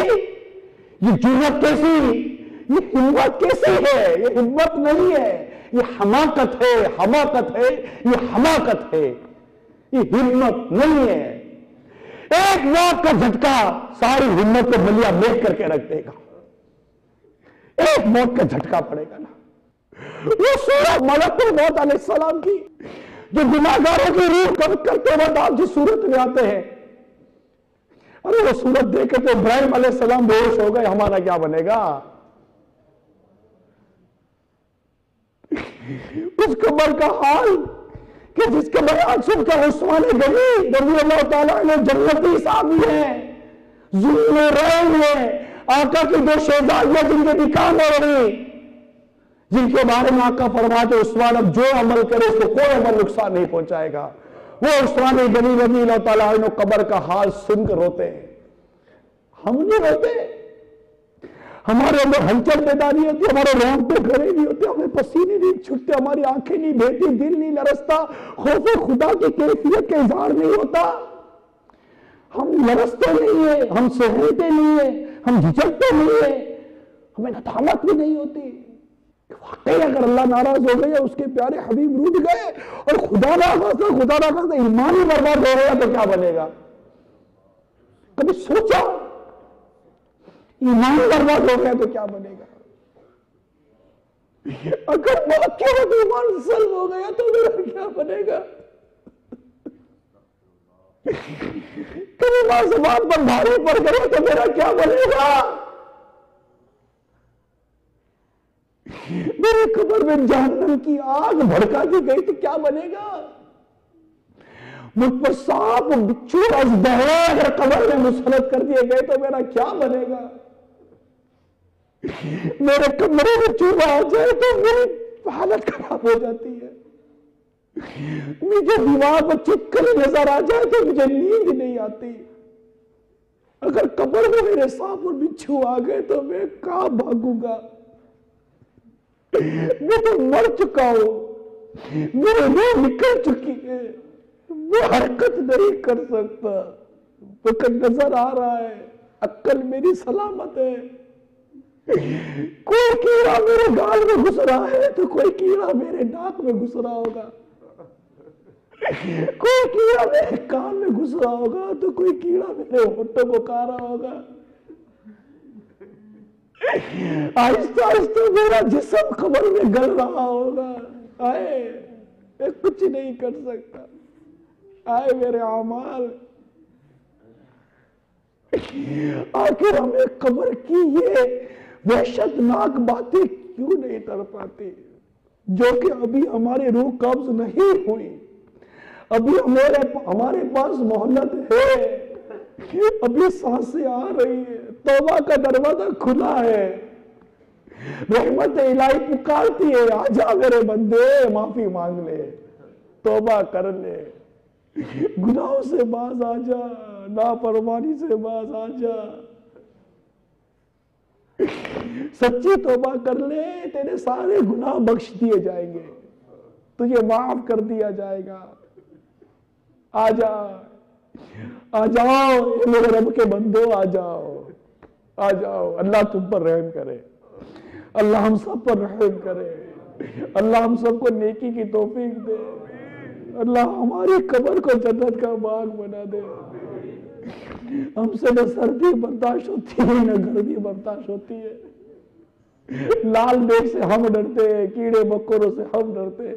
یہ جرأت کیسی، یہ ہمت کیسی ہے؟ یہ ہمت نہیں ہے، یہ حماقت ہے، حماقت ہے، یہ حماقت ہے، یہ ہمت نہیں ہے۔ ایک موت کا جھٹکا ساری ہمت کو بلیا میٹ کر کے رکھ دے گا، ایک موت کا جھٹکا پڑے گا نا۔ وہ سورہ ملک الموت علیہ السلام کی جو گناہگاروں کی روح قبض کرتے وقت آپ جس صورت میں آتے ہیں، ارے وہ صورت دیکھ کے تو ابراہیم علیہ السلام بے ہوش ہو گئے، ہمارا کیا بنے گا؟ اس قبر کا حال کہ جس کے بیان سن کر عثمان غنی رضی اللہ تعالیٰ عنہ جنتی صحابی ہیں، ظلم رہے ہیں، آقا کی دو شہزادیاں جن کے نکاح ہو رہی، جن کے بارے میں آقا فرماتے عثمان اب جو عمل کرے اس کو کوئی عمل نقصان نہیں پہنچائے گا، وہ عثمان غنی رضی اللہ تعالیٰ عنہ قبر کا حال سن کر روتے ہیں۔ ہم نہیں روتے، ہمارے اندر ہلچل پیدا نہیں ہوتی، ہمارے رونگٹے کھڑے نہیں ہوتے، ہمیں پسینے نہیں چھوٹتے، ہماری آنکھیں نہیں بہتی، دل نہیں لرزتا، خوف خدا کی کیفیت کا اظہار نہیں ہوتا، ہم لرزتے نہیں ہیں، ہم سہرتے نہیں ہیں، ہم جھجکتے نہیں ہیں، ہمیں ندامت بھی نہیں ہوتی۔ واقعی اگر اللہ ناراض ہو گیا، اس کے پیارے حبیب روٹ گئے اور خدا نہ خاصا ایمان ہی برباد ہو گیا تو کیا بنے گا؟ کبھی سوچا ایمان برباد ہو گیا تو کیا بنے گا؟ اگر موت کے وقت ایمان سلب ہو گیا تو میرا کیا بنے گا؟ کبھی ماں زبان پر بھاری پڑ گیا تو میرا کیا بنے گا؟ میری قبر میں جہنم کی آگ بھڑکا دی گئی تو کیا بنے گا؟ مجھ پر سانپ بچھو ازدہا اگر قبر میں مسلط کر دیے گئے تو میرا کیا بنے گا؟ میرے کمرے میں چوہا آ جائے تو میری حالت خراب ہو جاتی ہے، مجھے دیوار پر چپکلی نظر آ جائے تو مجھے نیند نہیں آتی، اگر قبر میں میرے سانپ اور بچھو آ گئے تو میں کہاں بھاگوں گا؟ میں تو مر چکا ہوں، میری روح نکل چکی ہے، میں حرکت نہیں کر سکتا، وقت نظر آ رہا ہے، عقل میری سلامت ہے، کوئی کیڑا میرے گال میں گھس رہا ہے تو کوئی کیڑا میرے ناک میں گھس رہا ہوگا، کوئی کیڑا میرے کان میں گھس رہا ہوگا تو کوئی کیڑا میرے ہونٹوں کو کھا رہا ہوگا، آہستہ آہستہ میرا جسم قبر میں گل رہا ہوگا، آئے میں کچھ نہیں کر سکتا، آئے میرے اعمال، آخر ہمیں قبر کی یہ وحشتناک باتیں کیوں نہیں تڑپاتی جو کہ ابھی ہماری روح قبض نہیں ہوئی، ابھی ہمارے پاس مہلت ہے، ابھی سانسیں آ رہی ہے، توبہ کا دروازہ کھلا ہے، رحمت الہی پکارتی ہے، آجا میرے بندے معافی مانگ لے، توبہ کر لے، گناہوں سے باز آجا، نافرمانی سے باز آجا، سچی توبہ کر لے، تیرے سارے گناہ بخش دیے جائیں گے، تجھے معاف کر دیا جائے گا، آجا، آ جاؤ میرے رب کے بندو، آ جاؤ، آ جاؤ، اللہ تم پر رحم کرے، اللہ ہم سب پر رحم کرے، اللہ ہم سب کو نیکی کی توفیق دے، اللہ ہماری قبر کو جنت کا باغ بنا دے، ہم سے نہ سردی برداشت ہوتی ہے نہ گرمی برداشت ہوتی ہے، لال دیکھ سے ہم ڈرتے ہیں، کیڑے مکوڑوں سے ہم ڈرتے ہیں،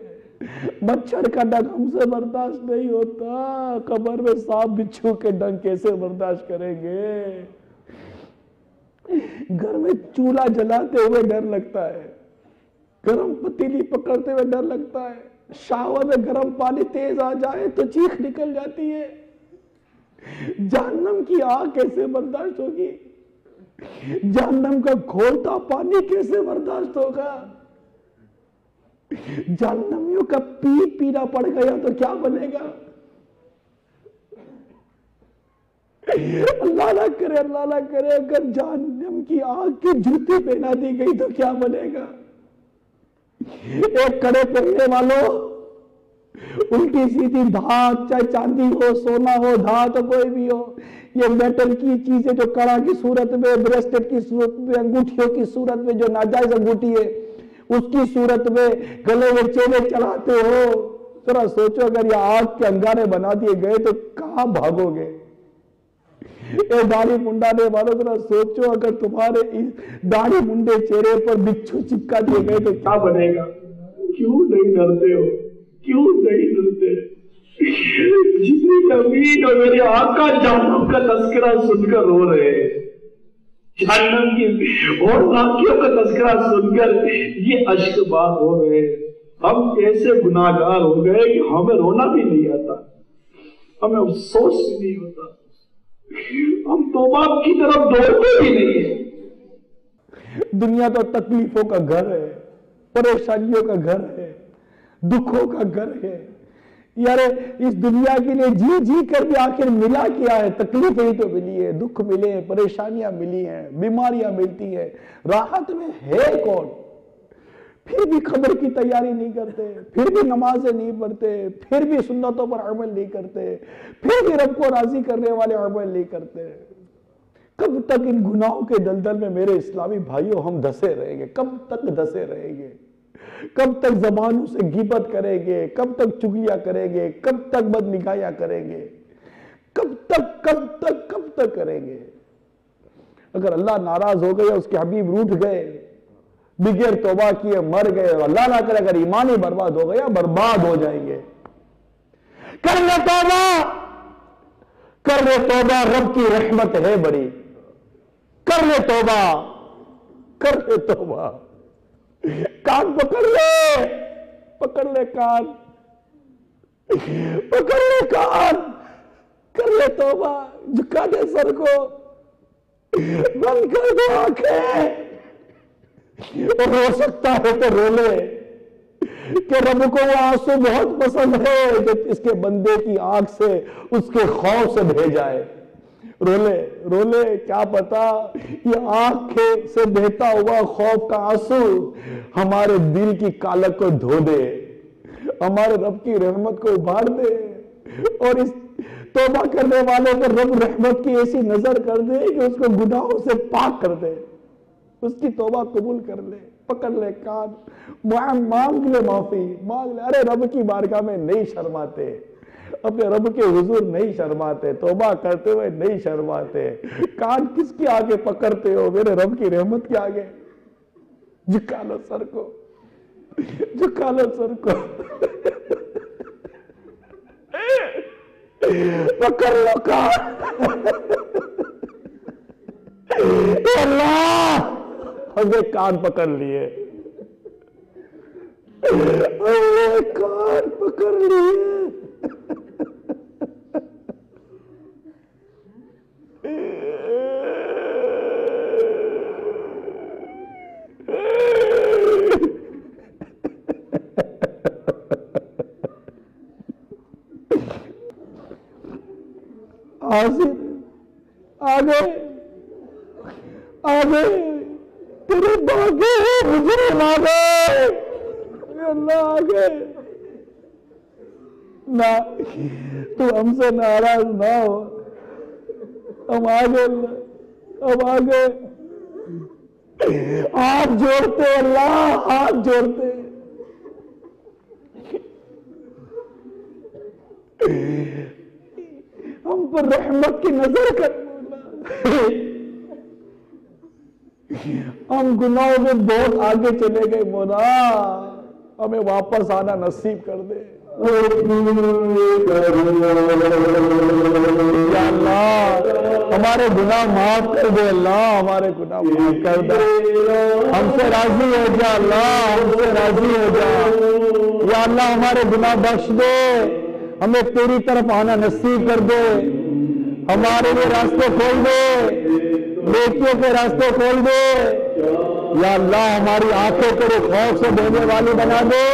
مچھر کا ڈنگ ہم سے برداشت نہیں ہوتا، قبر میں سانپ بچھو کے ڈنگ کیسے برداشت کریں گے؟ گھر میں چولہا جلاتے ہوئے ڈر لگتا ہے، گرم پتیلی پکڑتے ہوئے ڈر لگتا ہے، شاور میں گرم پانی تیز آ جائے تو چیخ نکل جاتی ہے، جہنم کی آگ کیسے برداشت ہوگی؟ جہنم کا کھولتا پانی کیسے برداشت ہوگا؟ جہنمیوں کا پینا پڑ گیا تو کیا بنے گا؟ اللہ نہ کرے اگر جہنم کی آگ کی جوتی پہنا دی گئی تو کیا بنے گا؟ ایک کڑے پہننے والوں، الٹی سیدھی دھات، چاہے چاندی ہو، سونا ہو، دھات ہو، کوئی بھی ہو، یہ میٹل کی چیزیں جو کڑا کی صورت میں، بریسلیٹ کی صورت میں، انگوٹھیوں کی صورت میں، جو ناجائز انگوٹھی ہے اس کی صورت میں گلے میں چینے چلاتے ہو، ذرا سوچو اگر یہ آگ کے انگارے بنا دیے گئے تو کہاں بھاگو گے؟ اے داڑھی منڈانے والوں ذرا سوچو اگر تمہارے داڑھی منڈے چہرے پر بچھو چپکا دیے گئے تو کیا بنے گا؟ کیوں نہیں ڈرتے ہو؟ کیوں نہیں ڈرتے؟ جتنی امین اور میرے آقا جہنم کا تذکرہ سن کر رو رہے ہیں، جہنم کی اور واقعوں کا تذکرہ سن کر یہ اشک بار ہو رہے ہیں، ہم ایسے گناہگار ہو گئے کہ ہمیں رونا بھی نہیں آتا، ہمیں افسوس بھی نہیں ہوتا، ہم توبہ کی طرف دوڑتے بھی نہیں ہیں، دنیا تو تکلیفوں کا گھر ہے، پریشانیوں کا گھر ہے، دکھوں کا گھر ہے یار۔ اس دنیا کے لیے جی جی کر بھی آخر ملا کیا ہے؟ تکلیفیں ہی تو ملی ہے، دکھ ملے ہیں، پریشانیاں ملی ہیں، بیماریاں ملتی ہیں، راحت میں ہے کون؟ پھر بھی قبر کی تیاری نہیں کرتے، پھر بھی نمازیں نہیں پڑھتے، پھر بھی سنتوں پر عمل نہیں کرتے، پھر بھی رب کو راضی کرنے والے عمل نہیں کرتے۔ کب تک ان گناہوں کے دلدل میں میرے اسلامی بھائیوں ہم دھسے رہیں گے؟ کب تک دھسے رہیں گے؟ کب تک زبانوں سے غیبت کریں گے؟ کب تک چغلیاں کریں گے؟ کب تک بد نگاہیاں کریں گے؟ کب تک کریں گے؟ اگر اللہ ناراض ہو گئے، اس کے حبیب روٹھ گئے، بغیر توبہ کیے مر گئے، اللہ نہ کرے اگر ایمان ہی برباد ہو گیا، برباد ہو جائیں گے۔ کر لے توبہ، کر لے توبہ، رب کی رحمت ہے بڑی، کر لے توبہ، کر لے توبہ۔ کان پکڑ لے، پکڑ لے کان، پکڑ لے کان، کر لے توبہ، جھکا دے سر کو، بند کر دے آنکھیں، اور ہو سکتا ہے تو رو لے کہ رب کو وہ آنسو بہت پسند ہے جو اس کے بندے کی آنکھ سے، اس کے خوف سے بہہ جائے۔ رو لے، رو لے، کیا پتا یہ آنکھ سے بہتا ہوا خوف کا آنسو ہمارے دل کی کالک کو دھو دے، ہمارے رب کی رحمت کو ابھار دے، اور اس توبہ کرنے والے پر رب رحمت کی ایسی نظر کر دے کہ اس کو گناہوں سے پاک کر دے، اس کی توبہ قبول کر لے۔ پکڑ لے کان، مانگ لے معافی، مانگ لے۔ ارے رب کی بارگاہ میں نہیں شرماتے، اپنے رب کے حضور نہیں شرماتے، توبہ کرتے ہوئے نہیں شرماتے۔ کان کس کے آگے پکڑتے ہو؟ میرے رب کی رحمت کے آگے۔ جھکا لو سر کو، جھکا لو سر کو، پکڑ لو کان۔ اے اللہ، ہم نے کان پکڑ لیے، کان پکڑ لیے۔ آگے آگے تیرے باغے مجرم آگے، اللہ آگے نہ، تو ہم سے ناراض نہ ہو، ہم آگے، ہم آگے ہاتھ جوڑتے، اللہ ہاتھ جوڑتے، ہم پر رحمت کی نظر کر مولا۔ ہم گناہوں میں بہت آگے چلے گئے مولا، ہمیں واپس آنا نصیب کر دے یا اللہ، ہمارے گناہ معاف کر دے اللہ، ہمارے گناہ معاف کر دے، ہم سے راضی ہو جا اللہ، ہم سے راضی ہو جا یا اللہ، ہمارے گناہ بخش دے، ہمیں تیری طرف آنا نصیب کر دے، ہمارے لیے راستے کھول دے، نیکیوں کے راستے کھول دے یا اللہ، ہماری آنکھوں کو خوف سے بہنے والی بنا دے۔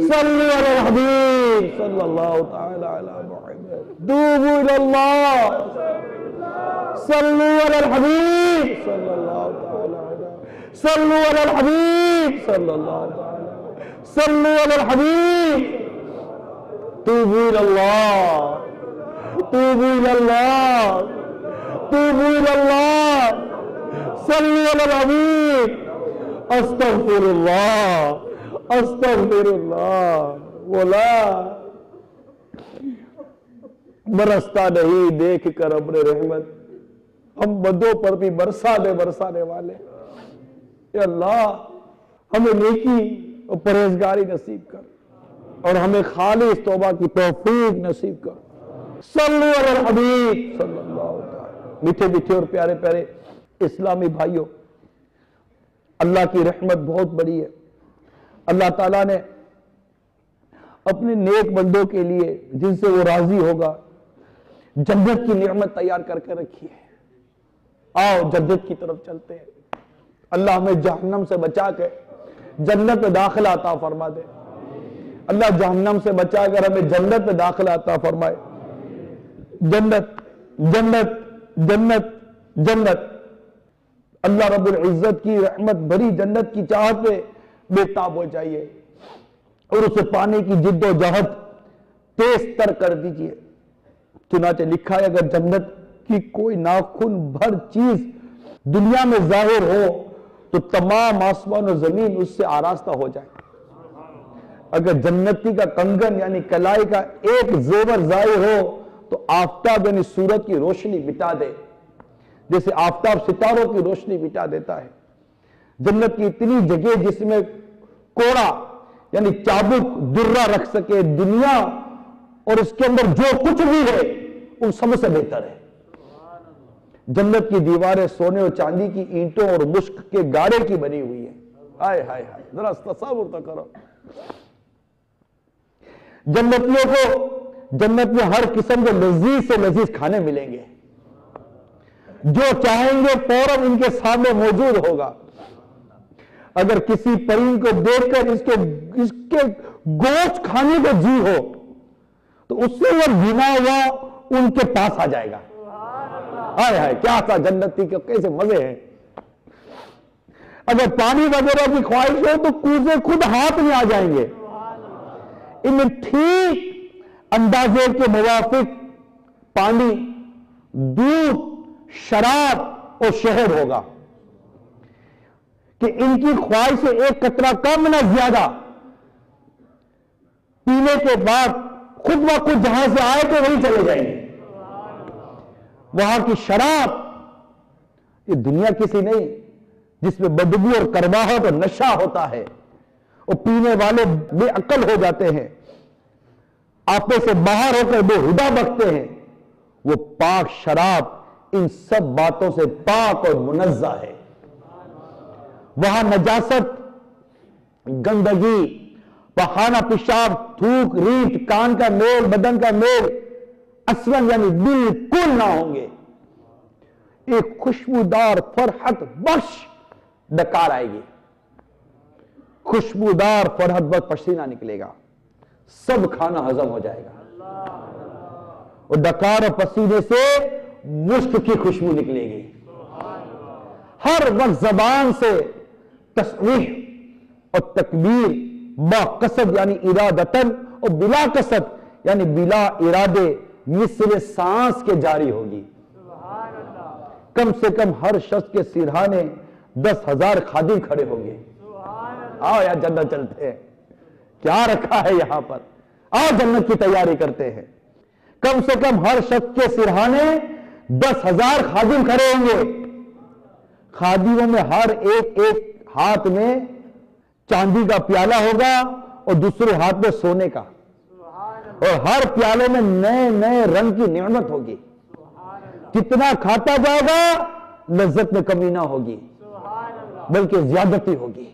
صلی علی الحبیب صلی اللہ تعالی علی محمد، توبوا الی اللہ، صلو علی الحبیب صلی اللہ تعالی علی، صلو علی الحبیب صلی اللہ تعالی، صلو علی الحبیب، توبوا الی اللہ، توبوا الی اللہ، توبوا الی اللہ، صلی علی الحبیب، استغفر اللہ، استغفر اللہ۔ مولا برستا نہیں دیکھ کر ابر رحمت، ہم بدوں پر بھی برسا دے برسانے والے، اے اللہ ہمیں نیکی اور پرہیزگاری نصیب کر، اور ہمیں خالص توبہ کی توفیق نصیب کر۔ صلو علی الحبیب صلی اللہ تعالی۔ میٹھے میٹھے اور پیارے پیارے اسلامی بھائیوں، اللہ کی رحمت بہت بڑی ہے۔ اللہ تعالیٰ نے اپنے نیک بندوں کے لیے جن سے وہ راضی ہوگا جنت کی نعمت تیار کر کے رکھی ہے۔ آؤ جنت کی طرف چلتے ہیں۔ اللہ ہمیں جہنم سے بچا کے جنت میں داخلہ عطا فرما دے. اللہ جہنم سے بچا کر ہمیں جنت میں داخلہ عطا فرمائے. جنت جنت جنت جنت. اللہ رب العزت کی رحمت بھری جنت کی چاہت پہ بے تاب ہو جائیے اور اسے پانے کی جد و جہد تیز تر کر دیجئے. چنانچہ لکھا ہے اگر جنت کی کوئی ناخن بھر چیز دنیا میں ظاہر ہو تو تمام آسمان و زمین اس سے آراستہ ہو جائے. اگر جنتی کا کنگن یعنی کلائی کا ایک زیور ظاہر ہو تو آفتاب یعنی سورج کی روشنی مٹا دے جیسے آفتاب ستاروں کی روشنی مٹا دیتا ہے. جنت کی اتنی جگہ جس میں کوڑا یعنی چابک درہ رکھ سکے دنیا اور اس کے اندر جو کچھ بھی ہے ان سب سے بہتر ہے. جنت کی دیواریں سونے اور چاندی کی اینٹوں اور مشک کے گاڑے کی بنی ہوئی ہیں. ہائے ہائے ہائے ذرا تصور تو کرو. جنتیوں کو جنت میں ہر قسم کے لذیذ سے لذیذ کھانے ملیں گے. جو چاہیں گے فوراً ان کے سامنے موجود ہوگا. اگر کسی پرند کو دیکھ کر اس کے گوشت کھانے کو جی ہو تو اس سے وہ بھینا ہوا ان کے پاس آ جائے گا. ہائے ہائے کیا تھا جنتی کے کیسے مزے ہیں. اگر پانی وغیرہ کی خواہش ہو تو کوزے خود ہاتھ میں آ جائیں گے. ان میں ٹھیک اندازے کے موافق پانی دودھ شراب اور شہد ہوگا کہ ان کی خواہش سے ایک قطرہ کم نہ زیادہ پینے کے بعد خود بخود جہاں سے آئے تو وہیں چلے جائیں گے. وہاں کی شراب یہ دنیا کسی نہیں جس میں بدبو اور کرواہٹ اور نشہ ہوتا ہے اور پینے والے بے عقل ہو جاتے ہیں آپے سے باہر ہو کر بے ہدا بکتے ہیں. وہ پاک شراب ان سب باتوں سے پاک اور منزہ ہے. وہاں نجاست گندگی پخانہ پیشاب تھوک ریٹ کان کا میل بدن کا میل اصلاً یعنی بالکل نہ ہوں گے. ایک خوشبودار فرحت بخش ڈکار آئے گی. خوشبودار فرحت بخش پسینہ نکلے گا. سب کھانا ہضم ہو جائے گا اور ڈکار اور پسینے سے مشک کی خوشبو نکلے گی. ہر وقت زبان سے تصریح اور تکبیر با قصد یعنی ارادتن اور بلا قصد یعنی بلا ارادے مثل سانس کے جاری ہوگی. کم سے کم ہر شخص کے سرہانے 10,000 خادم کھڑے ہوں گے. آؤ یا جنت چلتے ہیں. کیا رکھا ہے یہاں پر. آؤ جنت کی تیاری کرتے ہیں. کم سے کم ہر شخص کے سرہانے 10,000 خادم کھڑے ہوں گے. خادموں میں ہر ایک ہاتھ میں چاندی کا پیالہ ہوگا اور دوسرے ہاتھ میں سونے کا اور ہر پیالے میں نئے نئے رنگ کی نعمت ہوگی. کتنا کھاتا جائے گا لذت میں کمی نہ ہوگی بلکہ زیادتی ہوگی.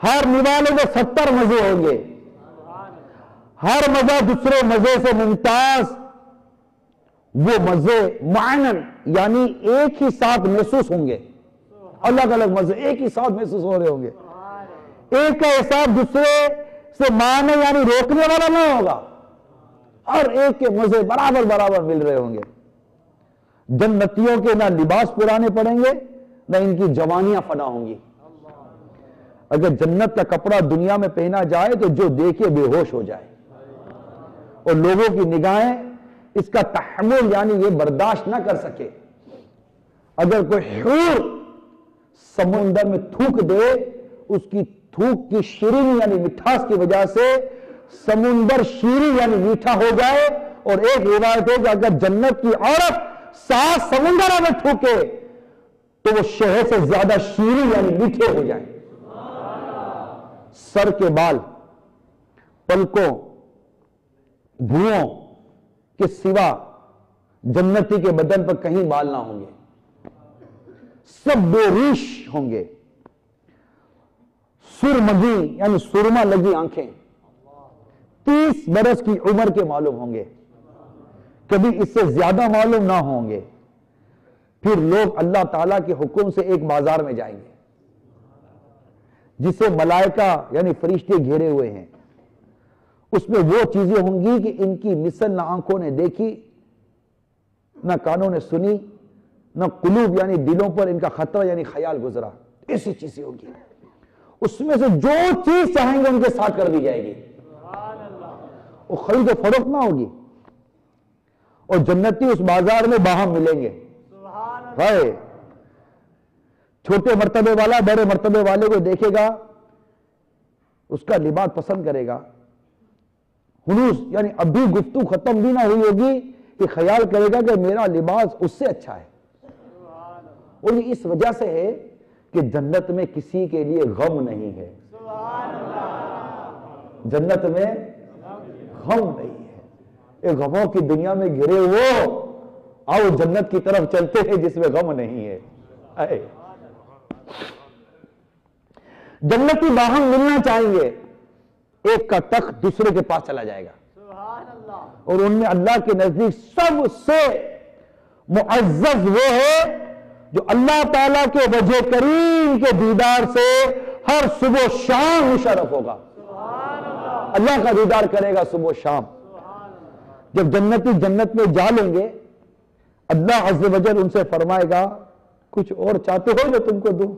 ہر نوالے میں 70 مزے ہوں گے. ہر مزہ دوسرے مزے سے ممتاز. وہ مزے معنن یعنی ایک ہی ساتھ محسوس ہوں گے. الگ الگ مزے ایک ہی ساتھ محسوس ہو رہے ہوں گے. ایک کا احساس دوسرے سے معنی یعنی روکنے والا نہ ہوگا. ہر ایک کے مزے برابر برابر مل رہے ہوں گے. جنتیوں کے نہ لباس پرانے پڑیں گے نہ ان کی جوانیاں فنا ہوں گی. اگر جنت کا کپڑا دنیا میں پہنا جائے تو جو دیکھے بے ہوش ہو جائے اور لوگوں کی نگاہیں اس کا تحمل یعنی یہ برداشت نہ کر سکے. اگر کوئی حور سمندر میں تھوک دے اس کی تھوک کی شیرینی یعنی مٹھاس کی وجہ سے سمندر شیریں یعنی میٹھا ہو جائے. اور ایک روایت ہے کہ اگر جنت کی عورت 7 سمندروں میں تھوکے تو وہ شہد سے زیادہ شیریں یعنی میٹھے ہو جائیں. سر کے بال پلکوں بھوؤں کے سوا جنتی کے بدن پر کہیں بال نہ ہوں گے. سب بے ریش ہوں گے. سرمگی یعنی سرما لگی آنکھیں. 30 برس کی عمر کے معلوم ہوں گے. کبھی اس سے زیادہ معلوم نہ ہوں گے. پھر لوگ اللہ تعالیٰ کے حکم سے ایک بازار میں جائیں گے. جسے ملائکہ یعنی فرشتے گھیرے ہوئے ہیں، اس میں وہ چیزیں ہوں گی کہ ان کی مثل نہ آنکھوں نے دیکھی، نہ کانوں نے سنی، نہ قلوب یعنی دلوں پر ان کا خطرہ یعنی خیال گزرا. ایسی چیزیں ہوگی، اس میں سے جو چیز چاہیں گے ان کے ساتھ کر دی جائے گی. وہ خرید و فروخت نہ ہوگی، اور جنتی اس بازار میں باہم ملیں گے. ہائے، چھوٹے مرتبے والا بڑے مرتبے والے کو دیکھے گا، اس کا لباس پسند کرے گا. ہنوز یعنی ابھی گفتگو ختم بھی نہ ہوئی ہوگی کہ خیال کرے گا کہ میرا لباس اس سے اچھا ہے. اور یہ اس وجہ سے ہے کہ جنت میں کسی کے لیے غم نہیں ہے. جنت میں غم نہیں ہے. ایک غموں کی دنیا میں گھرے ہوئے آؤ جنت کی طرف چلتے ہیں جس میں غم نہیں ہے. جنتی باہم ملنا چاہیں گے، ایک کا تخت دوسرے کے پاس چلا جائے گا، اور ان میں اللہ کے نزدیک سب سے معزز وہ ہے جو اللہ تعالیٰ کے وجہ کریم کے دیدار سے ہر صبح و شام مشرف ہوگا. اللہ کا دیدار کرے گا صبح و شام. جب جنتی جنت میں جا لیں گے، اللہ عز و جل ان سے فرمائے گا کچھ اور چاہتے ہو جو تم کو دوں؟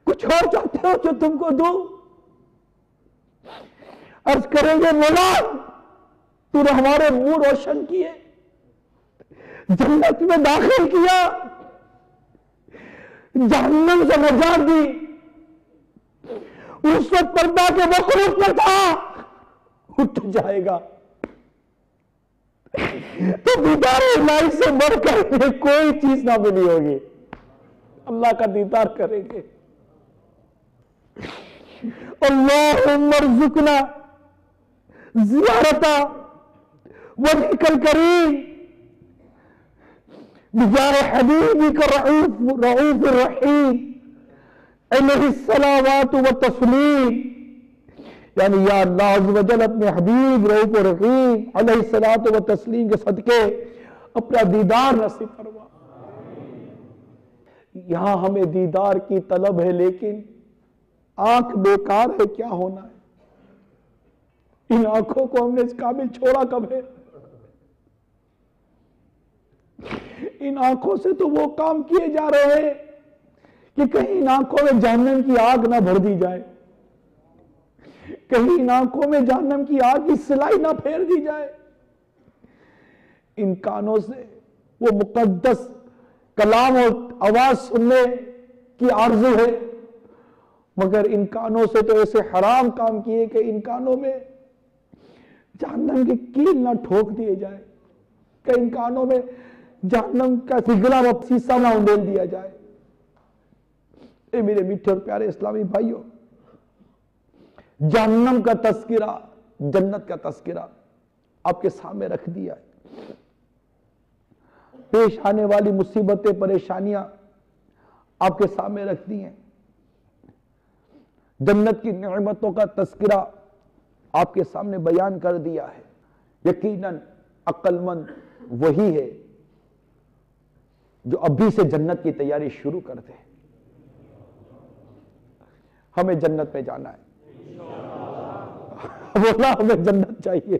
کچھ اور چاہتے ہو جو تم کو دوں؟ عرض کریں گے مولا تو نے ہمارے منہ روشن کیے، جنت میں داخل کیا، جہنم سے نجات دی. اس وقت پردہ کے مخلوق پر تھا، اٹھ جائے گا. تو دیدار الہی سے بڑھ کر کوئی چیز نہ ملی ہوگی. اللہ کا دیدار کریں گے. اللہم ارزقنا زیارتا وجہک الکریم بجاہ حبیبک رؤوف الرحیم علیہ الصلاوات والتسلیم. یعنی یا اللہ عز و جل اپنے حبیب رؤوف الرحیم علیہ الصلاۃ والتسلیم کے صدقے اپنا دیدار نصیب فرما. یہاں ہمیں دیدار کی طلب ہے، لیکن آنکھ بیکار ہے، کیا ہونا ہے؟ ان آنکھوں کو ہم نے اس قابل چھوڑا کب ہے؟ ان آنکھوں سے تو وہ کام کیے جا رہے ہیں کہ کہیں ان آنکھوں میں جہنم کی آگ نہ بھر دی جائے، کہیں ان آنکھوں میں جہنم کی آگ کی سلائی نہ پھیر دی جائے. ان کانوں سے وہ مقدس کلام اور آواز سننے کی آرزو ہے، مگر ان کانوں سے تو ایسے حرام کام کیے کہ ان کانوں میں جہنم کی کیل نہ ٹھوک دیے جائے، کہ ان کانوں میں جہنم کا سگلا و سیسا نہ اندیل دیا جائے. اے میرے میٹھے اور پیارے اسلامی بھائیوں، جہنم کا تذکرہ، جنت کا تذکرہ آپ کے سامنے رکھ دیا ہے. پیش آنے والی مصیبتیں، پریشانیاں آپ کے سامنے رکھ دی ہیں. جنت کی نعمتوں کا تذکرہ آپ کے سامنے بیان کر دیا ہے. یقیناً عقل مند وہی ہے جو ابھی سے جنت کی تیاری شروع کر دے. ہمیں جنت میں جانا ہے. بولا ہمیں جنت چاہیے،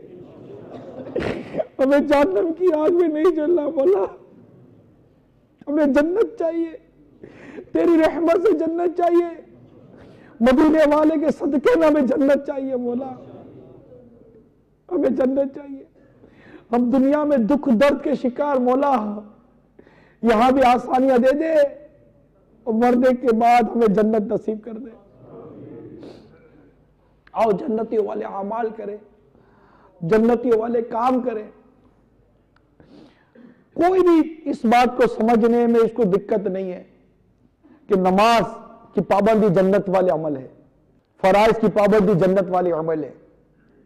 ہمیں جہنم کی آگ میں نہیں جلنا. بولا ہمیں جنت چاہیے، تیری رحمت سے جنت چاہیے، مدینے والے کے صدقے میں ہمیں جنت چاہیے. مولا ہمیں جنت چاہیے. ہم دنیا میں دکھ درد کے شکار، مولا یہاں بھی آسانیاں دے دے، اور مرنے کے بعد ہمیں جنت نصیب کر دے. آؤ جنتی والے اعمال کریں، جنتی والے کام کریں. کوئی بھی اس بات کو سمجھنے میں اس کو دقت نہیں ہے کہ نماز کی پابندی جنت والے عمل ہے، فرائض کی پابندی جنت والے عمل ہے،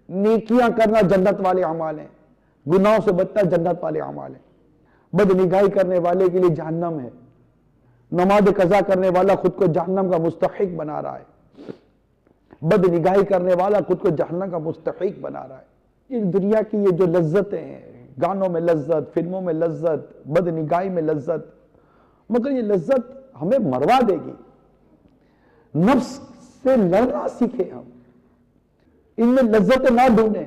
نیکیاں کرنا جنت والے عمل ہیں، گناہوں سے بچنا جنت والے عمل ہیں. بد نگاہی کرنے والے کے لیے جہنم ہے. نماز قضا کرنے والا خود کو جہنم کا مستحق بنا رہا ہے. بد نگاہی کرنے والا خود کو جہنم کا مستحق بنا رہا ہے. اس دنیا کی یہ جو لذتیں ہیں، گانوں میں لذت، فلموں میں لذت، بد نگاہی میں لذت، مگر یہ لذت ہمیں مروا دے گی. نفس سے لڑنا سیکھیں ہم, ان میں لذت نہ ڈھونڈیں,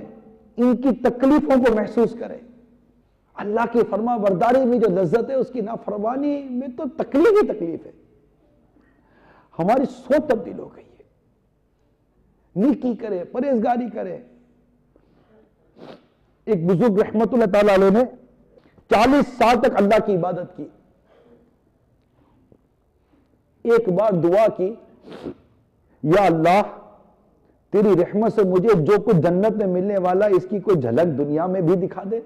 ان کی تکلیفوں کو محسوس کریں. اللہ کی فرما برداری میں جو لذت ہے اس کی نافرمانی میں تو تکلیف ہی تکلیف ہے. ہماری سوچ تبدیل ہو گئی ہے, نیکی کرے, پرہیزگاری کرے. ایک بزرگ رحمت اللہ تعالی علیہ نے 40 سال تک اللہ کی عبادت کی. ایک بار دعا کی, یا اللہ تیری رحمت سے مجھے جو کچھ جنت میں ملنے والا اس کی کوئی جھلک دنیا میں بھی دکھا دے.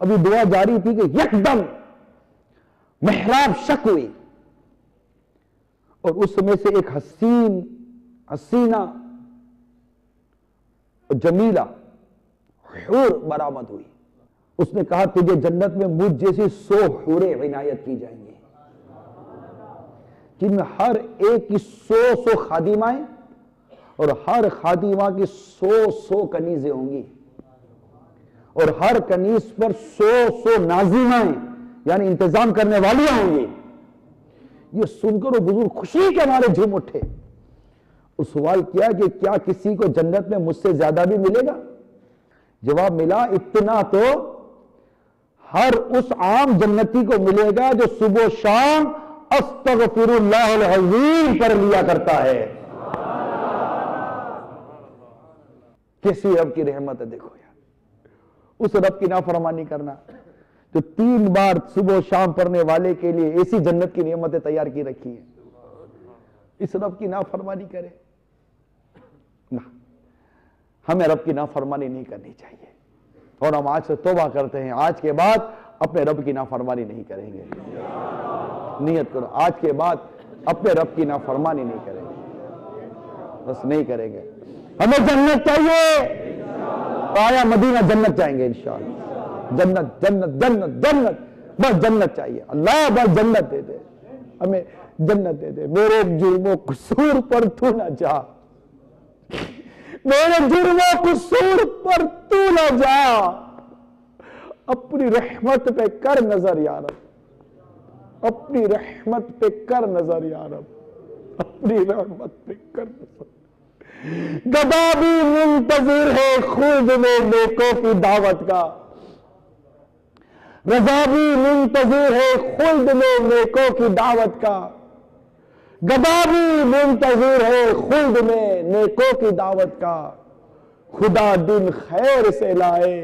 ابھی دعا جاری تھی کہ یکدم محراب شک ہوئی, اور اس میں سے ایک حسینہ جمیلہ حور برآمد ہوئی. اس نے کہا تجھے جنت میں مجھ جیسی 100 حوریں عنایت کی جائیں گی, جن میں ہر ایک کی 100 خادمائیں اور ہر خادمہ کی 100 کنیزیں ہوں گی, اور ہر کنیز پر 100 ناظمائیں یعنی انتظام کرنے والیاں ہوں گی. یہ سن کر وہ بزرگ خوشی کے مارے جھوم اٹھے. اس سوال کیا کہ کیا کسی کو جنت میں مجھ سے زیادہ بھی ملے گا؟ جواب ملا اتنا تو ہر اس عام جنتی کو ملے گا جو صبح و شام استغفر اللہ العظیم پڑھ لیا کرتا ہے. کیسی رب کی رحمت ہے دیکھو یار. اس رب کی نافرمانی کرنا جو 3 بار صبح و شام پڑھنے والے کے لیے ایسی جنت کی نعمتیں تیار کی رکھی ہیں, اس رب کی نافرمانی کرے نہ. ہمیں رب کی نافرمانی نہیں کرنی چاہیے, اور ہم آج سے توبہ کرتے ہیں, آج کے بعد اپنے رب کی نافرمانی نہیں کریں گے. نیت کرو, آج کے بعد اپنے رب کی نافرمانی نہیں کریں گے, بس نہیں کریں گے. ہمیں جنت چاہیے, آیا مدینہ جنت چاہیں گے انشاءاللہ. جنت جنت جنت جنت, بس جنت چاہیے. اللہ بس جنت دے دے, ہمیں جنت دے دے. میرے جرم و قصور پر تو نہ جا, میرے جرم و قصور پر تو نہ جا, اپنی رحمت پہ کر نظر یا رب, اپنی رحمت پہ کر نظر یا رب, اپنی رحمت پہ کر نظر. گدا بھی منتظر ہے خلد میں نیکوں کی دعوت کا, رضا بھی منتظر ہے خلد میں نیکوں کی دعوت کا, گدا بھی منتظر ہے خلد میں نیکوں کی دعوت کا. خدا دن خیر سے لائے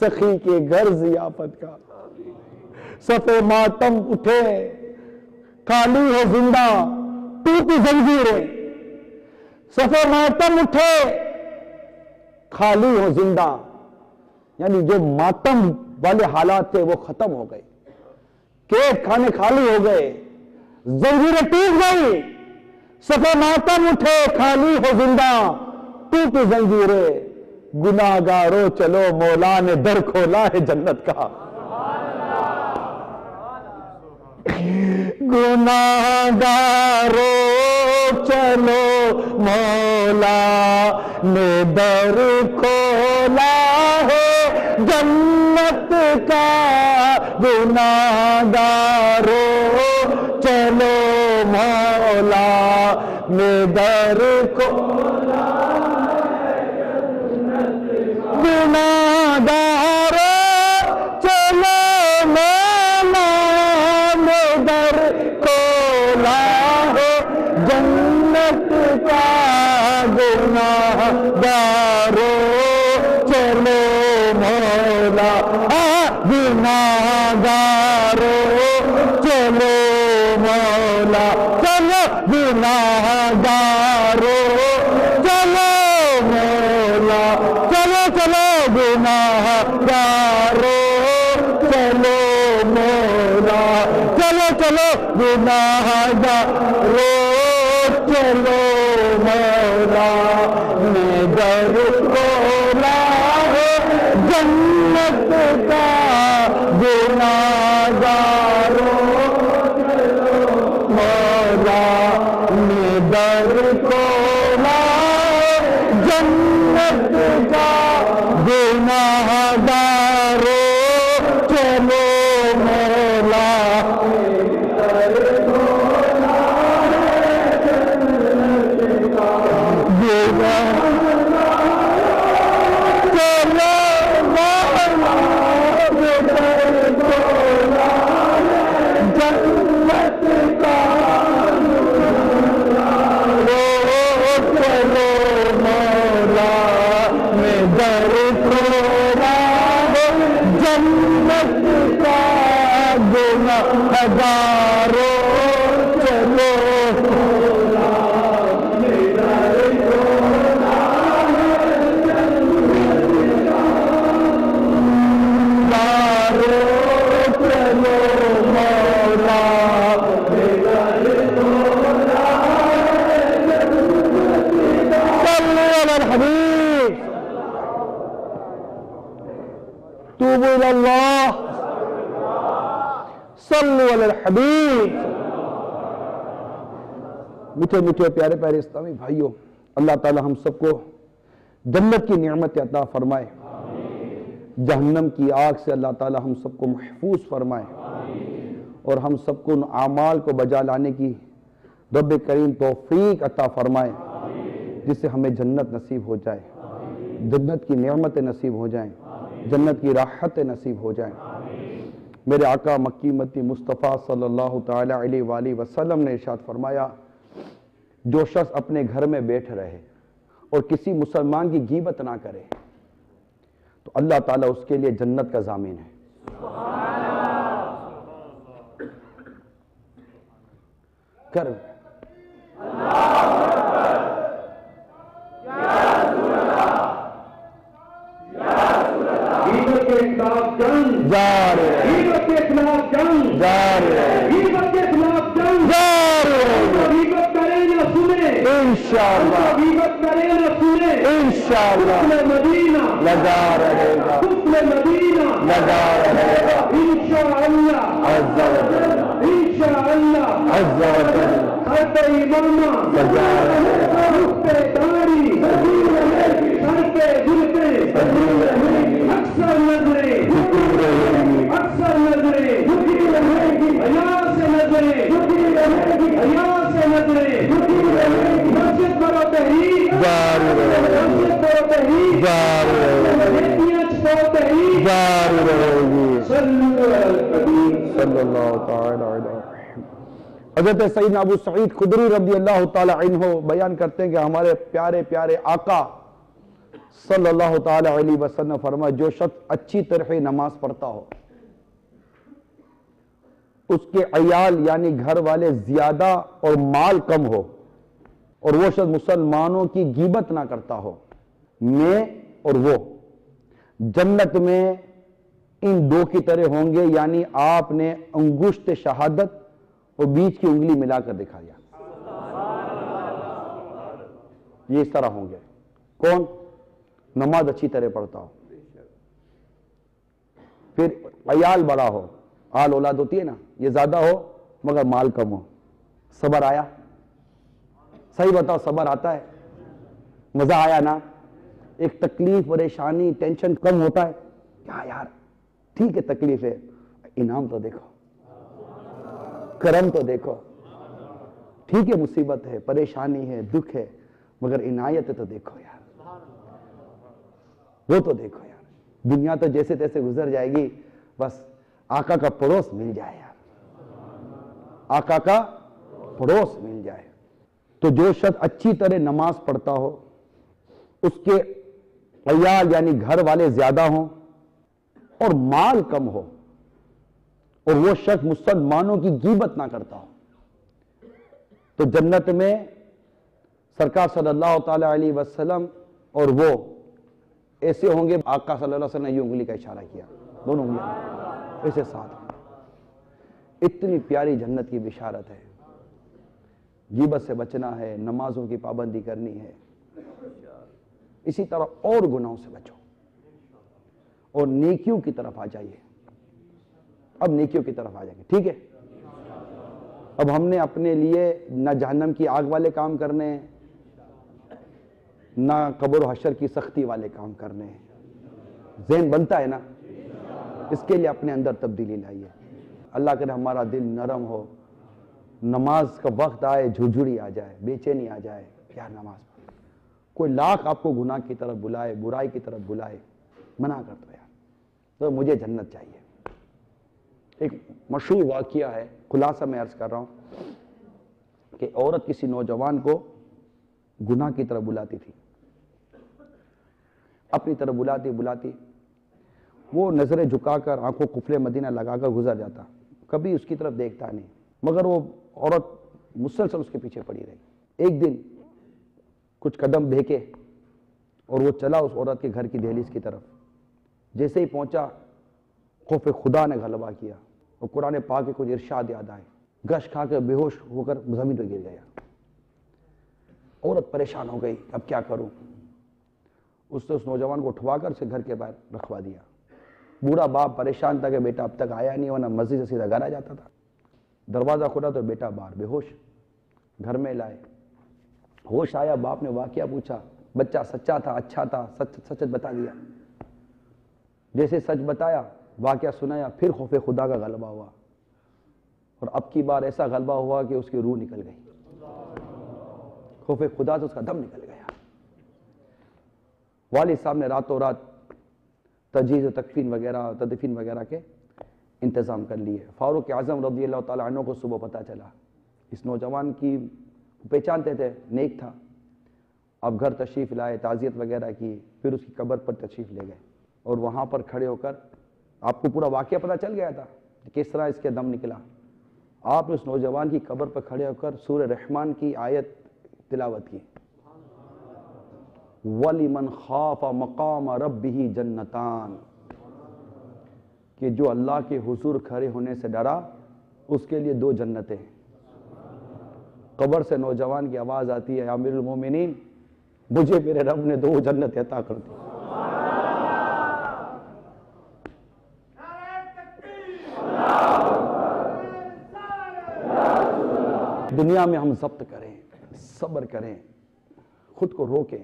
سخی کے گھر ضیافت کا. صفے ماتم اٹھے خالی ہے زندہ ٹوٹی زنجیریں, صفے ماتم اٹھے خالی ہو زندہ, یعنی جو ماتم والے حالات تھے وہ ختم ہو گئے, کیک کھانے خالی ہو گئے, زنجیریں ٹوٹ گئی. صفے ماتم اٹھے خالی ہو زندہ ٹوٹی زنجیریں, گناہگارو چلو مولا نے در کھولا ہے جنت کا. گناہگارو چلو مولا نے در کھولا ہے جنت کا. گناہگارو چلو مولا نے در کھولا ہے جنت کا. گناہگارو چلو مولا نے در کھولا ہے جنت کا. گناہگارو چلو مولا, گناہگارو چلو مولا, چلو گناہگارو چلو مولا, چلو چلو گناہگارو چلو مولا, چلو چلو گناہگارو چلو مولا نے در کھولا ہے جنت کا. گناہگارو چلو مولا نے در کھولا ہے جنت کا. گناہگارو حبیب. میٹھے میٹھے پیارے پیارے اسلامی بھائیوں، اللہ تعالی ہم سب کو جنت کی نعمت عطا فرمائے، جہنم کی آگ سے اللہ تعالی ہم سب کو محفوظ فرمائے، اور ہم سب کو ان اعمال کو بجا لانے کی رب کریم توفیق عطا فرمائے جس سے ہمیں جنت نصیب ہو جائے، جنت کی نعمت نصیب ہو جائیں، جنت کی راحت نصیب ہو جائیں. میرے آقا مکی مدنی مصطفیٰ صلی اللہ تعالی علیہ وآلہ وسلم نے ارشاد فرمایا، جو شخص اپنے گھر میں بیٹھ رہے اور کسی مسلمان کی غیبت نہ کرے تو اللہ تعالیٰ اس کے لیے جنت کا ضامن ہے. کر انشاءاللہ لگا رہے گا، لگا رہے گا انشاءاللہ عز و جل، انشاءاللہ عز و جل. حضرت امامہ لگا رہے گا، رخ داری سر پہ جلتے اکثر نظریں اکثر نظریں حیا سے نظریں حیا سے نظریں مسجد پر تحریک جاری رہے گی، جاری رہے گی. صلی اللہ تعالی علیہ. حضرت سیدنا ابو سعید خدری رضی اللہ تعالی عنہ بیان کرتے ہیں کہ ہمارے پیارے پیارے آقا صلی اللہ تعالی علیہ وسلم فرمایا، جو شخص اچھی طرح نماز پڑھتا ہو، اس کے عیال یعنی گھر والے زیادہ اور مال کم ہو، اور وہ شخص مسلمانوں کی غیبت نہ کرتا ہو، میں اور وہ جنت میں ان دو کی طرح ہوں گے. یعنی آپ نے انگشت شہادت اور بیچ کی انگلی ملا کر دکھایا، یہ اس طرح ہوں گے. کون؟ نماز اچھی طرح پڑھتا ہو، پھر عیال بڑا ہو، آل اولاد ہوتی ہے نا، یہ زیادہ ہو مگر مال کم ہو. صبر آیا؟ صحیح بتاؤ، صبر آتا ہے؟ مزہ آیا نا؟ ایک تکلیف، پریشانی، ٹینشن کم ہوتا ہے کیا یار؟ ٹھیک ہے تکلیف ہے، انعام تو دیکھو، کرم تو دیکھو. ٹھیک ہے مصیبت ہے، پریشانی ہے، دکھ ہے، مگر عنایت تو دیکھو یار، وہ تو دیکھو یار. دنیا تو جیسے تیسے گزر جائے گی، بس آقا کا پڑوس مل جائے یار، آقا کا پڑوس مل جائے. تو جو شخص اچھی طرح نماز پڑھتا ہو، اس کے عیال یعنی گھر والے زیادہ ہوں اور مال کم ہو، اور وہ شخص مسلمانوں کی غیبت نہ کرتا ہو، تو جنت میں سرکار صلی اللہ تعالی علیہ وسلم اور وہ ایسے ہوں گے. آقا صلی اللہ علیہ وسلم نے یہ انگلی کا اشارہ کیا، دونوں انگلیاں ایسے ساتھ. اتنی پیاری جنت کی بشارت ہے. غیبت سے بچنا ہے، نمازوں کی پابندی کرنی ہے، اسی طرح اور گناہوں سے بچو اور نیکیوں کی طرف آ جائیے. اب نیکیوں کی طرف آ جائیں گے، ٹھیک ہے؟ اب ہم نے اپنے لیے نہ جہنم کی آگ والے کام کرنے ہیں، نہ قبر و حشر کی سختی والے کام کرنے ہیں. ذہن بنتا ہے نا؟ اس کے لیے اپنے اندر تبدیلی لائیے. اللہ کرے ہمارا دل نرم ہو، نماز کا وقت آئے جھرجھری آ جائے، بے چینی آ جائے، یار نماز پڑھ. کوئی لاکھ آپ کو گناہ کی طرف بلائے، برائی کی طرف بلائے، منع کر دو یار، تو مجھے جنت چاہیے. ایک مشہور واقعہ ہے، خلاصہ میں عرض کر رہا ہوں کہ عورت کسی نوجوان کو گناہ کی طرف بلاتی تھی، اپنی طرف بلاتی وہ نظریں جھکا کر، آنکھوں قفل مدینہ لگا کر گزر جاتا، کبھی اس کی طرف دیکھتا نہیں، مگر وہ عورت مسلسل اس کے پیچھے پڑی رہی. ایک دن کچھ قدم بھیکے اور وہ چلا اس عورت کے گھر کی دہلیز کی طرف. جیسے ہی پہنچا، خوف خدا نے غلبہ کیا اور قرآن پاک کے کچھ ارشاد یاد آئے. گش کھا کر بے ہوش ہو کر زمین پہ گر گیا. عورت پریشان ہو گئی، اب کیا کروں؟ اس نے اس نوجوان کو اٹھوا کر اسے گھر کے باہر رکھوا دیا. بوڑھا باپ پریشان تھا کہ بیٹا اب تک آیا نہیں، ورنہ مسجد سے سیدھا گھر آ جاتا تھا. دروازہ کھلا تو بیٹا باہر بے ہوش. گھر میں لائے, ہوش آیا, باپ نے واقعہ پوچھا, بچہ سچا تھا, اچھا تھا, سچ بتا دیا. جیسے سچ بتایا, واقعہ سنایا, پھر خوف خدا کا غلبہ ہوا, اور اب کی بار ایسا غلبہ ہوا کہ اس کی روح نکل گئی. خوف خدا سے اس کا دم نکل گیا. والد صاحب نے راتوں رات تجہیز و تکفین وغیرہ, تدفین وغیرہ کے انتظام کر لیے. فاروق اعظم رضی اللہ تعالیٰ عنہ کو صبح پتہ چلا, اس نوجوان کی پہچانتے تھے, نیک تھا. اب گھر تشریف لائے, تعزیت وغیرہ کی, پھر اس کی قبر پر تشریف لے گئے, اور وہاں پر کھڑے ہو کر آپ کو پورا واقعہ پتہ چل گیا تھا کہ کس طرح اس کے دم نکلا. آپ نے اس نوجوان کی قبر پر کھڑے ہو کر سورہ رحمان کی آیت تلاوت کی, وَلِمَنْ خَافَ مَقَامَ رَبِّهِ جَنَّتَانِ, کہ جو اللہ کے حضور کھڑے ہونے سے ڈرا اس کے لیے 2 جنتیں. قبر سے نوجوان کی آواز آتی ہے, امیر المومنین مجھے میرے رب نے 2 جنت عطا کر دی. دنیا میں ہم ضبط کریں, صبر کریں, خود کو روکیں,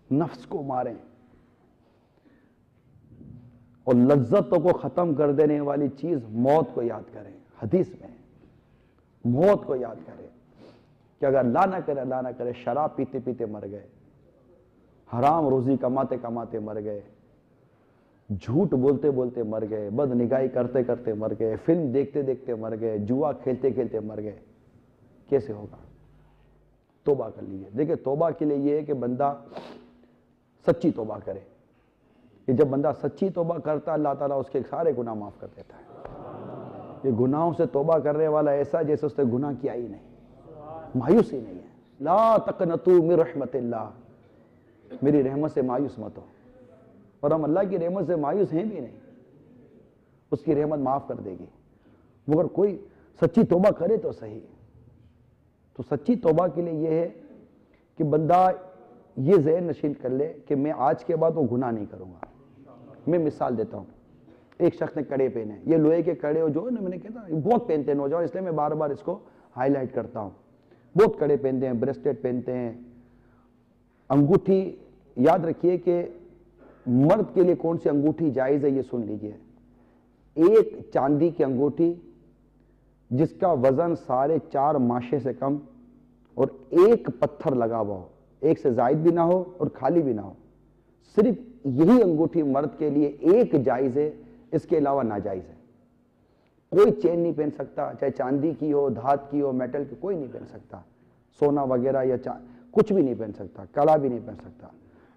نفس کو ماریں, اور لذتوں کو ختم کر دینے والی چیز موت کو یاد کریں. حدیث میں موت کو یاد کریں کہ اگر اللہ نہ کرے شراب پیتے پیتے مر گئے, حرام روزی کماتے کماتے مر گئے, جھوٹ بولتے بولتے مر گئے, بد نگاہی کرتے کرتے مر گئے, فلم دیکھتے دیکھتے مر گئے, جوا کھیلتے کھیلتے مر گئے, کیسے ہوگا؟ توبہ کر لیجئے. دیکھیں توبہ کے لیے یہ ہے کہ بندہ سچی توبہ کرے, کہ جب بندہ سچی توبہ کرتا اللہ تعالیٰ اس کے سارے گناہ معاف کر دیتا ہے. یہ گناہوں سے توبہ کرنے والا ایسا جیسے اس نے گناہ کیا ہی نہیں, مایوس ہی نہیں ہے. لا تقنطوا من رحمت اللہ, میری رحمت سے مایوس مت ہو. اور ہم اللہ کی رحمت سے مایوس ہیں بھی نہیں, اس کی رحمت معاف کر دے گی. مگر کوئی سچی توبہ کرے تو صحیح. تو سچی توبہ کے لیے یہ ہے کہ بندہ یہ ذہن نشین کر لے کہ میں آج کے بعد وہ گناہ نہیں کروں گا. میں مثال دیتا ہوں, ایک شخص نے کڑے پہنے, یہ لوہے کے کڑے جو ہے نا, میں نے کہتا بہت پہنتے ہیں نوجوان, اس لیے میں بار بار اس کو ہائی لائٹ کرتا ہوں. بہت کڑے پہنتے ہیں, بریسلیٹ پہنتے ہیں, انگوٹھی. یاد رکھیے کہ مرد کے لیے کون سی انگوٹھی جائز ہے یہ سن لیجئے. ایک چاندی کی انگوٹھی جس کا وزن 4.5 ماشے سے کم, اور ایک پتھر لگا ہوا ہو, ایک سے زائد بھی نہ ہو اور خالی بھی نہ ہو. صرف یہی انگوٹھی مرد کے لیے ایک جائز ہے, اس کے علاوہ ناجائز ہے. کوئی چین نہیں پہن سکتا, چاہے چاندی کی ہو, دھات کی ہو, میٹل کی, کوئی نہیں پہن سکتا. سونا وغیرہ یا کچھ بھی نہیں پہن سکتا, کڑا بھی نہیں پہن سکتا.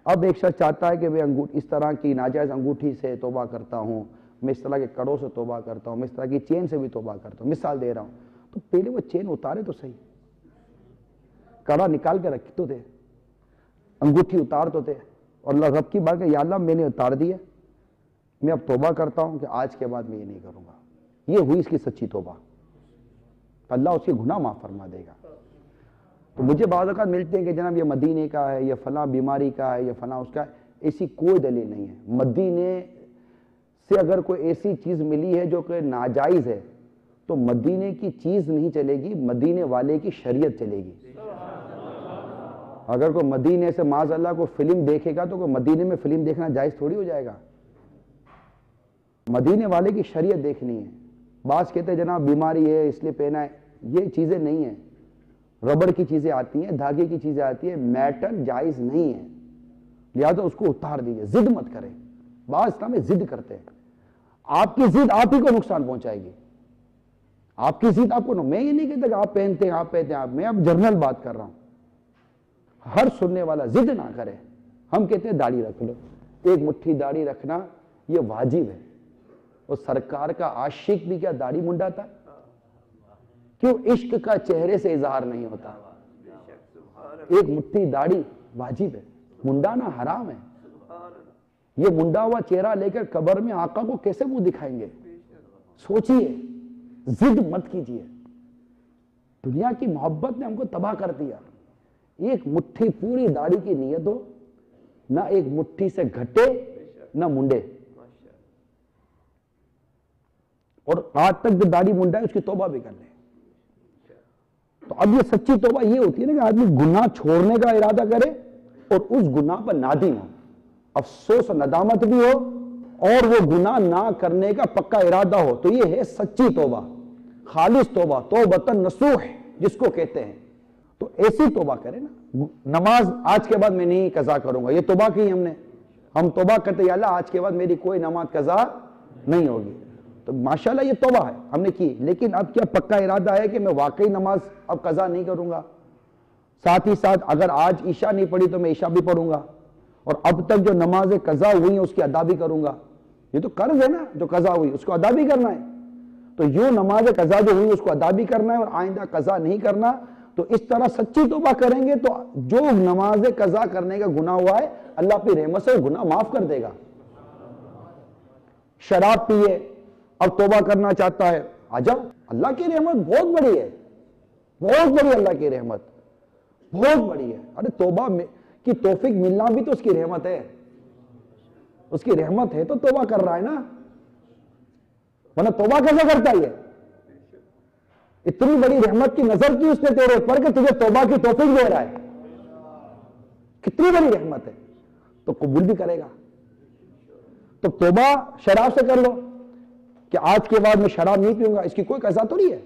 اب ایک شخص چاہتا ہے کہ میں اس طرح کی ناجائز انگوٹھی سے توبہ کرتا ہوں, میں اس طرح کے کڑوں سے توبہ کرتا ہوں, میں اس طرح کی چین سے بھی توبہ کرتا ہوں. مثال دے رہا ہوں, تو پہلے وہ چین اتارے تو صحیح, کڑا نکال کے رکھ تو دے, انگوٹھی اتار تو دے, اور اللہ رب کی بات کہ یا اللہ میں نے اتار دیا, میں اب توبہ کرتا ہوں کہ آج کے بعد میں یہ نہیں کروں گا. یہ ہوئی اس کی سچی توبہ, اللہ اس کے گناہ معاف فرما دے گا. تو مجھے بعض اوقات ملتے ہیں کہ جناب یہ مدینے کا ہے, یہ فلاں بیماری کا ہے, یہ فلاں اس کا ہے. ایسی کوئی دلیل نہیں ہے. مدینے سے اگر کوئی ایسی چیز ملی ہے جو کہ ناجائز ہے تو مدینے کی چیز نہیں چلے گی, مدینے والے کی شریعت چلے گی. اگر کوئی مدینے سے معاذ اللہ کو فلم دیکھے گا تو کوئی مدینے میں فلم دیکھنا جائز تھوڑی ہو جائے گا. مدینے والے کی شریعت دیکھنی ہے. بعض کہتے ہیں جناب بیماری ہے اس لیے پہنا ہے, یہ چیزیں نہیں ہیں. ربڑ کی چیزیں آتی ہیں, دھاگے کی چیزیں آتی ہیں, میٹل جائز نہیں ہے, لہذا اس کو اتار دیجئے. ضد مت کریں. بعض اسلام میں ضد کرتے ہیں, آپ کی ضد آپ ہی کو نقصان پہنچائے گی. آپ کی ضد آپ کو میں یہ نہیں کہتا کہ آپ پہنتے ہیں, میں اب جنرل بات کر رہا ہوں. ہر سننے والا ضد نہ کرے. ہم کہتے ہیں داڑھی رکھ لو, ایک مٹھی داڑھی رکھنا یہ واجب ہے. اور سرکار کا عاشق بھی کیا داڑھی منڈاتا ہے؟ کیوں؟ عشق کا چہرے سے اظہار نہیں ہوتا. ایک مٹھی داڑھی واجب ہے, منڈانا حرام ہے. یہ منڈا ہوا چہرہ لے کر قبر میں آقا کو کیسے منہ دکھائیں گے؟ سوچئے, ضد مت کیجئے. دنیا کی محبت نے ہم کو تباہ کر دیا. ایک مٹھی پوری داڑھی کی نیت ہو, نہ ایک مٹھی سے گھٹے نہ منڈے. اور آج تک جو داڑھی منڈا ہے اس کی توبہ بھی کر لیں. تو اب یہ سچی توبہ یہ ہوتی ہے نا کہ آدمی گناہ چھوڑنے کا ارادہ کرے اور اس گناہ پر نادم ہو، افسوس اور ندامت بھی ہو، اور وہ گناہ نہ کرنے کا پکا ارادہ ہو، تو یہ ہے سچی توبہ، خالص توبہ، توبۃ نصوح جس کو کہتے ہیں۔ تو ایسی توبہ کرے نا، نماز آج کے بعد میں نہیں قضا کروں گا، یہ توبہ کی ہم توبہ کرتے یا اللہ آج کے بعد میری کوئی نماز قضا نہیں ہوگی، تو ماشاءاللہ یہ توبہ ہے ہم نے کی، لیکن اب کیا پکا ارادہ ہے کہ میں واقعی نماز اب قضا نہیں کروں گا، ساتھ ہی ساتھ اگر آج عشاء نہیں پڑھی تو میں عشاء بھی پڑھوں گا، اور اب تک جو نمازیں قضا ہوئی ہیں اس کی ادا بھی کروں گا، یہ تو قرض ہے نا جو قضا ہوئی اس کو ادا بھی کرنا ہے، تو یوں نماز قضا جو ہوئی اس کو ادا بھی کرنا ہے اور آئندہ قضا نہیں کرنا، تو اس طرح سچی توبہ کریں گے تو جو نماز قضا کرنے کا گناہ ہوا ہے اللہ اپنی رحمت سے وہ گناہ معاف کر دے گا۔ شراب پیے اب توبہ کرنا چاہتا ہے، عجب، اللہ کی رحمت بہت بڑی ہے، بہت بڑی اللہ کی رحمت، بہت بڑی ہے۔ ارے توبہ کی توفیق ملنا بھی تو اس کی رحمت ہے، اس کی رحمت ہے تو توبہ کر رہا ہے نا، ورنہ توبہ کیسے کرتا ہے؟ اتنی بڑی رحمت کی نظر کی اس نے تیرے اوپر کہ تجھے توبہ کی توفیق دے رہا ہے، کتنی بڑی رحمت ہے، تو قبول بھی کرے گا۔ تو توبہ شراب سے کر لو کہ آج کے بعد میں شراب نہیں پیوں گا، اس کی کوئی قضا تو نہیں ہے،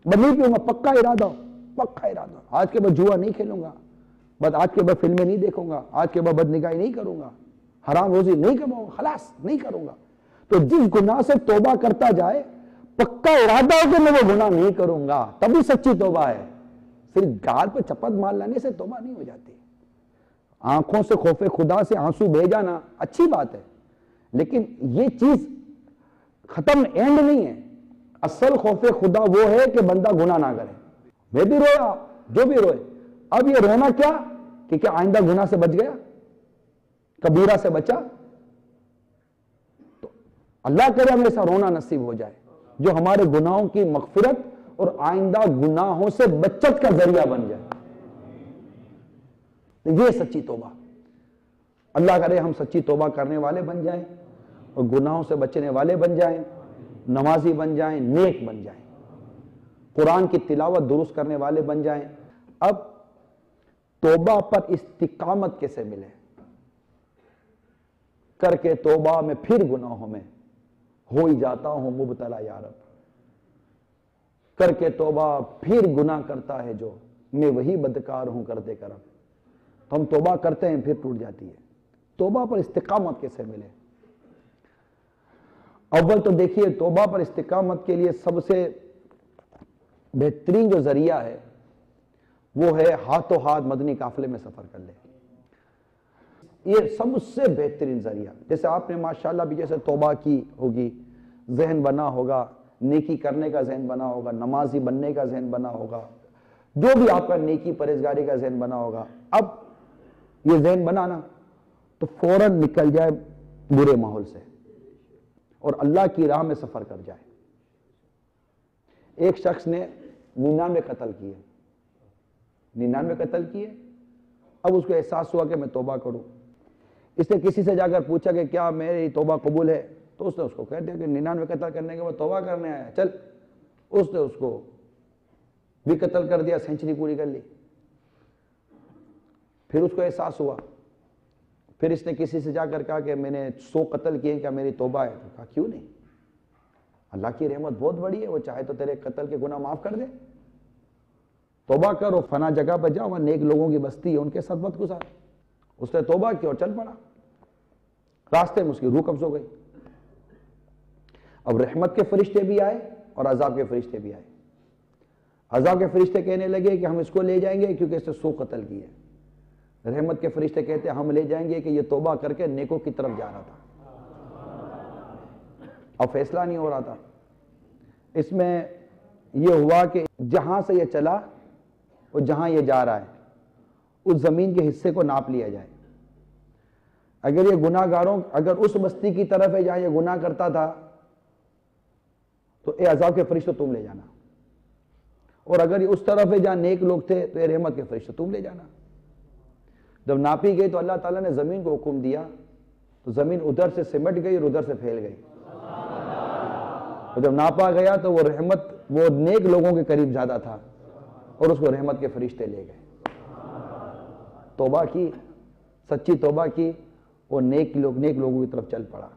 بس نہیں پیوں گا، پکا ارادہ ہو، پکا ارادہ، آج کے بعد جوا نہیں کھیلوں گا، بس آج کے بعد فلمیں نہیں دیکھوں گا، آج کے بعد بدنگاہی نہیں کروں گا، حرام روزی نہیں کماؤں گا، خلاص نہیں کروں گا۔ تو جس گناہ سے توبہ کرتا جائے پکا ارادہ ہو کہ میں وہ گناہ نہیں کروں گا، تبھی سچی توبہ ہے۔ صرف گال پہ چپت مار لینے سے توبہ نہیں ہو جاتی، آنکھوں سے خوف خدا سے آنسو بہہ جانا اچھی بات ہے، لیکن یہ چیز ختم اینڈ نہیں ہے۔ اصل خوف خدا وہ ہے کہ بندہ گناہ نہ کرے۔ میں بھی رویا، جو بھی روئے، اب یہ رونا کیا کہ کیا آئندہ گناہ سے بچ گیا، کبیرہ سے بچا؟ تو اللہ کرے ہمیں ایسا رونا نصیب ہو جائے جو ہمارے گناہوں کی مغفرت اور آئندہ گناہوں سے بچت کا ذریعہ بن جائے۔ تو یہ سچی توبہ، اللہ کرے ہم سچی توبہ کرنے والے بن جائیں اور گناہوں سے بچنے والے بن جائیں، نمازی بن جائیں، نیک بن جائیں، قرآن کی تلاوت درست کرنے والے بن جائیں۔ اب توبہ پر استقامت کیسے ملے؟ کر کے توبہ میں پھر گناہوں میں ہو ہی جاتا ہوں مبتلا یا رب، کر کے توبہ پھر گناہ کرتا ہے جو، میں وہی بدکار ہوں کرتے کرم۔ تو ہم توبہ کرتے ہیں پھر ٹوٹ جاتی ہے۔ توبہ پر استقامت کیسے ملے؟ اول تو دیکھیے توبہ پر استقامت کے لیے سب سے بہترین جو ذریعہ ہے وہ ہے ہاتھوں ہاتھ مدنی قافلے میں سفر کر لے، یہ سب سے بہترین ذریعہ۔ جیسے آپ نے ماشاءاللہ بھی جیسے توبہ کی ہوگی، ذہن بنا ہوگا، نیکی کرنے کا ذہن بنا ہوگا، نمازی بننے کا ذہن بنا ہوگا، جو بھی آپ کا نیکی پرہیزگاری کا ذہن بنا ہوگا، اب یہ ذہن بنانا تو فوراً نکل جائے برے ماحول سے اور اللہ کی راہ میں سفر کر جائے۔ ایک شخص نے 99 قتل کیے، 99 قتل کیے، اب اس کو احساس ہوا کہ میں توبہ کروں۔ اس نے کسی سے جا کر پوچھا کہ کیا میری توبہ قبول ہے؟ تو اس نے اس کو کہہ دیا کہ 99 قتل کرنے کے بعد توبہ کرنے آیا، چل۔ اس نے اس کو بھی قتل کر دیا، سینچری پوری کر لی۔ پھر اس کو احساس ہوا، پھر اس نے کسی سے جا کر کہا کہ میں نے 100 قتل کیے، کیا میری توبہ ہے؟ تو کہا کیوں نہیں، اللہ کی رحمت بہت بڑی ہے، وہ چاہے تو تیرے قتل کے گناہ معاف کر دے، توبہ کر اور فنا جگہ پر جا، وہاں نیک لوگوں کی بستی ہے، ان کے ساتھ وقت گزار۔ اس نے توبہ کی اور چل پڑا، راستے میں اس کی روح قبض ہو گئی۔ اب رحمت کے فرشتے بھی آئے اور عذاب کے فرشتے بھی آئے۔ عذاب کے فرشتے کہنے لگے کہ ہم اس کو لے جائیں گے کیونکہ اس نے 100 قتل کیے، رحمت کے فرشتے کہتے ہیں ہم لے جائیں گے کہ یہ توبہ کر کے نیکوں کی طرف جا رہا تھا، اب فیصلہ نہیں ہو رہا تھا۔ اس میں یہ ہوا کہ جہاں سے یہ چلا اور جہاں یہ جا رہا ہے اس زمین کے حصے کو ناپ لیا جائے۔ اگر یہ گناہ گاروں اگر اس بستی کی طرف ہے جہاں یہ گناہ کرتا تھا تو اے عذاب کے فرشتے تم لے جانا، اور اگر یہ اس طرف ہے جہاں نیک لوگ تھے تو اے رحمت کے فرشتے تم لے جانا۔ جب ناپی گئی تو اللہ تعالیٰ نے زمین کو حکم دیا تو زمین ادھر سے سمٹ گئی اور ادھر سے پھیل گئی، اور جب ناپا گیا تو وہ رحمت وہ نیک لوگوں کے قریب زیادہ تھا اور اس کو رحمت کے فرشتے لے گئے. توبہ کی, سچی توبہ کی, اور نیک لوگوں کی طرف چل پڑا.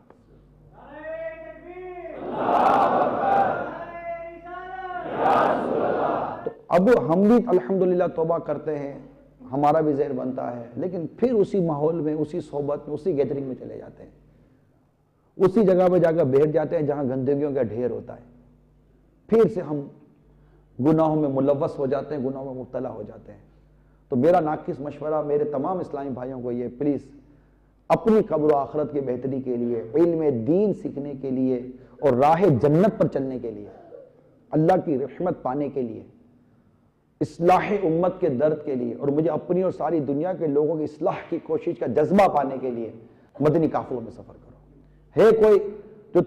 تو اب ہم بھی الحمدللہ توبہ کرتے ہیں, ہمارا بھی ذہن بنتا ہے, لیکن پھر اسی ماحول میں, اسی صحبت میں, اسی گیدرنگ میں چلے جاتے ہیں, اسی جگہ پہ جا کر بیٹھ جاتے ہیں جہاں گندگیوں کا ڈھیر ہوتا ہے. پھر سے ہم گناہوں میں ملوث ہو جاتے ہیں, گناہوں میں مبتلا ہو جاتے ہیں. تو میرا ناقص مشورہ میرے تمام اسلامی بھائیوں کو یہ, پلیز اپنی قبر و آخرت کی بہتری کے لیے, علم دین سیکھنے کے لیے, اور راہ جنت پر چلنے کے لیے, اللہ کی رحمت پانے کے لیے, اصلاح امت کے درد کے لیے, اور مجھے اپنی اور ساری دنیا کے لوگوں کی اصلاح کی کوشش کا جذبہ پانے کے لیے مدنی قافلوں میں سفر کرو. ہے کوئی جو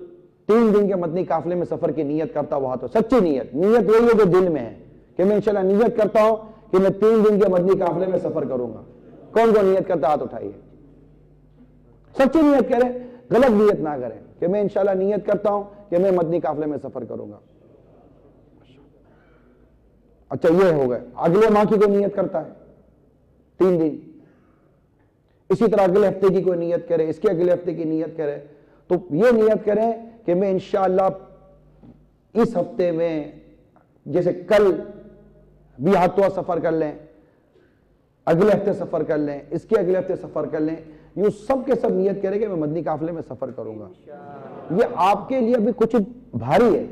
3 دن کے مدنی قافلے میں سفر کی نیت کرتا ہوا, تو سچی نیت یہی ہے جو دل میں ہے کہ میں انشاءاللہ نیت کرتا ہوں کہ میں 3 دن کے مدنی قافلے میں سفر کروں گا. کون نیت کرتا, ہاتھ اٹھائیے. سچی نیت کریں, غلط نیت نہ کریں کہ میں انشاءاللہ نیت کرتا ہوں کہ میں مدنی قافلے میں سفر کروں گا. اچھا یہ ہو گئے. اگلے ماہ کی کوئی نیت کرتا ہے 3 دن, اسی طرح اگلے ہفتے کی کوئی نیت کرے, اس کے اگلے ہفتے کی نیت کرے. تو یہ نیت کریں کہ میں انشاءاللہ اس ہفتے میں, جیسے کل بھی ہاتھوں سفر کر لیں, اگلے ہفتے سفر کر لیں, اس کے اگلے ہفتے سفر کر لیں, یوں سب کے سب نیت کریں کہ میں مدنی قافلے میں سفر کروں گا. یہ آپ کے لیے بھی کچھ بھاری ہے,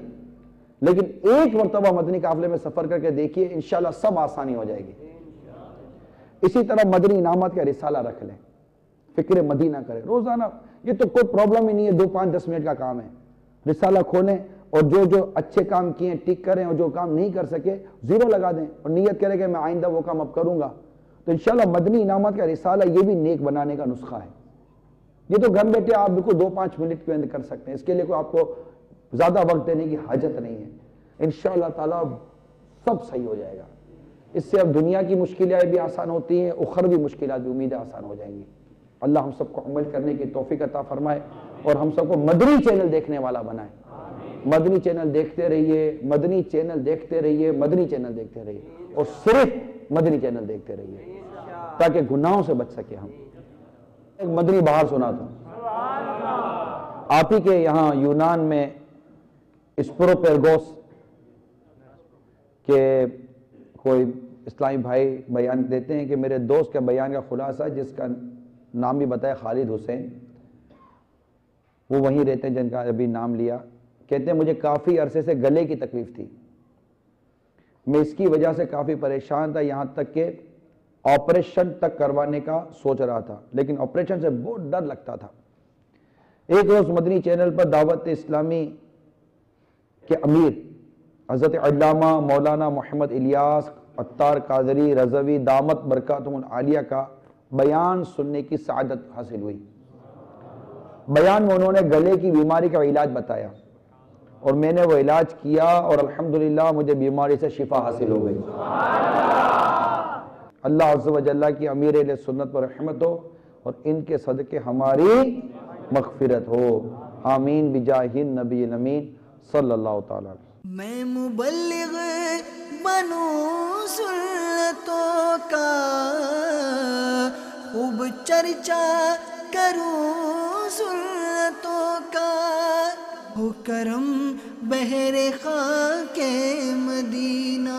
لیکن ایک مرتبہ مدنی قافلے میں سفر کر کے دیکھیے, انشاءاللہ سب آسانی ہو جائے گی. اسی طرح مدنی انعامات کا رسالہ رکھ لیں, فکر مدینہ کریں روزانہ. یہ تو کوئی پرابلم ہی نہیں ہے, 2 5 10 منٹ کا کام ہے. رسالہ کھولیں اور جو اچھے کام کیے ٹک کریں, اور جو کام نہیں کر سکے 0 لگا دیں, اور نیت کریں کہ میں آئندہ وہ کام اب کروں گا. تو انشاءاللہ مدنی انعامات کا رسالہ یہ بھی نیک بنانے کا نسخہ ہے. یہ تو گھر بیٹھے آپ بالکل 2 5 منٹ کے اندر کر سکتے ہیں. اس کے لیے کوئی آپ کو زیادہ وقت دینے کی حاجت نہیں ہے. انشاءاللہ تعالیٰ سب صحیح ہو جائے گا. اس سے اب دنیا کی مشکلیں بھی آسان ہوتی ہیں, اخروی مشکلات بھی امید آسان ہو جائیں گی. اللہ ہم سب کو عمل کرنے کی توفیق عطا فرمائے, اور ہم سب کو مدنی چینل دیکھنے والا بنائے. مدنی چینل دیکھتے رہیے, مدنی چینل دیکھتے رہیے, مدنی چینل دیکھتے رہیے, اور صرف مدنی چینل دیکھتے رہیے تاکہ گناہوں سے بچ سکے. ہم ایک مدنی بہار سناتا ہوں. آپ ہی کے یہاں یونان میں اسپروپیرگوس کے کوئی اسلامی بھائی بیان دیتے ہیں کہ میرے دوست کے بیان کا خلاصہ, جس کا نام بھی بتایا خالد حسین, وہ وہیں رہتے ہیں جن کا ابھی نام لیا. کہتے ہیں مجھے کافی عرصے سے گلے کی تکلیف تھی, میں اس کی وجہ سے کافی پریشان تھا, یہاں تک کہ آپریشن تک کروانے کا سوچ رہا تھا, لیکن آپریشن سے بہت ڈر لگتا تھا. ایک روز مدنی چینل پر دعوت اسلامی کے امیر حضرت علامہ مولانا محمد الیاس عطار قادری رضوی دامت برکاتہم العالیہ کا بیان سننے کی سعادت حاصل ہوئی. بیان میں انہوں نے گلے کی بیماری کا علاج بتایا, اور میں نے وہ علاج کیا, اور الحمدللہ مجھے بیماری سے شفا حاصل ہو گئی. اللہ عز و جل کی امیر اہل سنت پر رحمت ہو, اور ان کے صدقے ہماری مغفرت ہو. آمین بجاہ النبی الامین صلی اللہ تعالی. میں مبلغ بنوں سنتوں کا, خوب چرچا کروں سنتوں کا, ہو کرم بہر خاک مدینہ.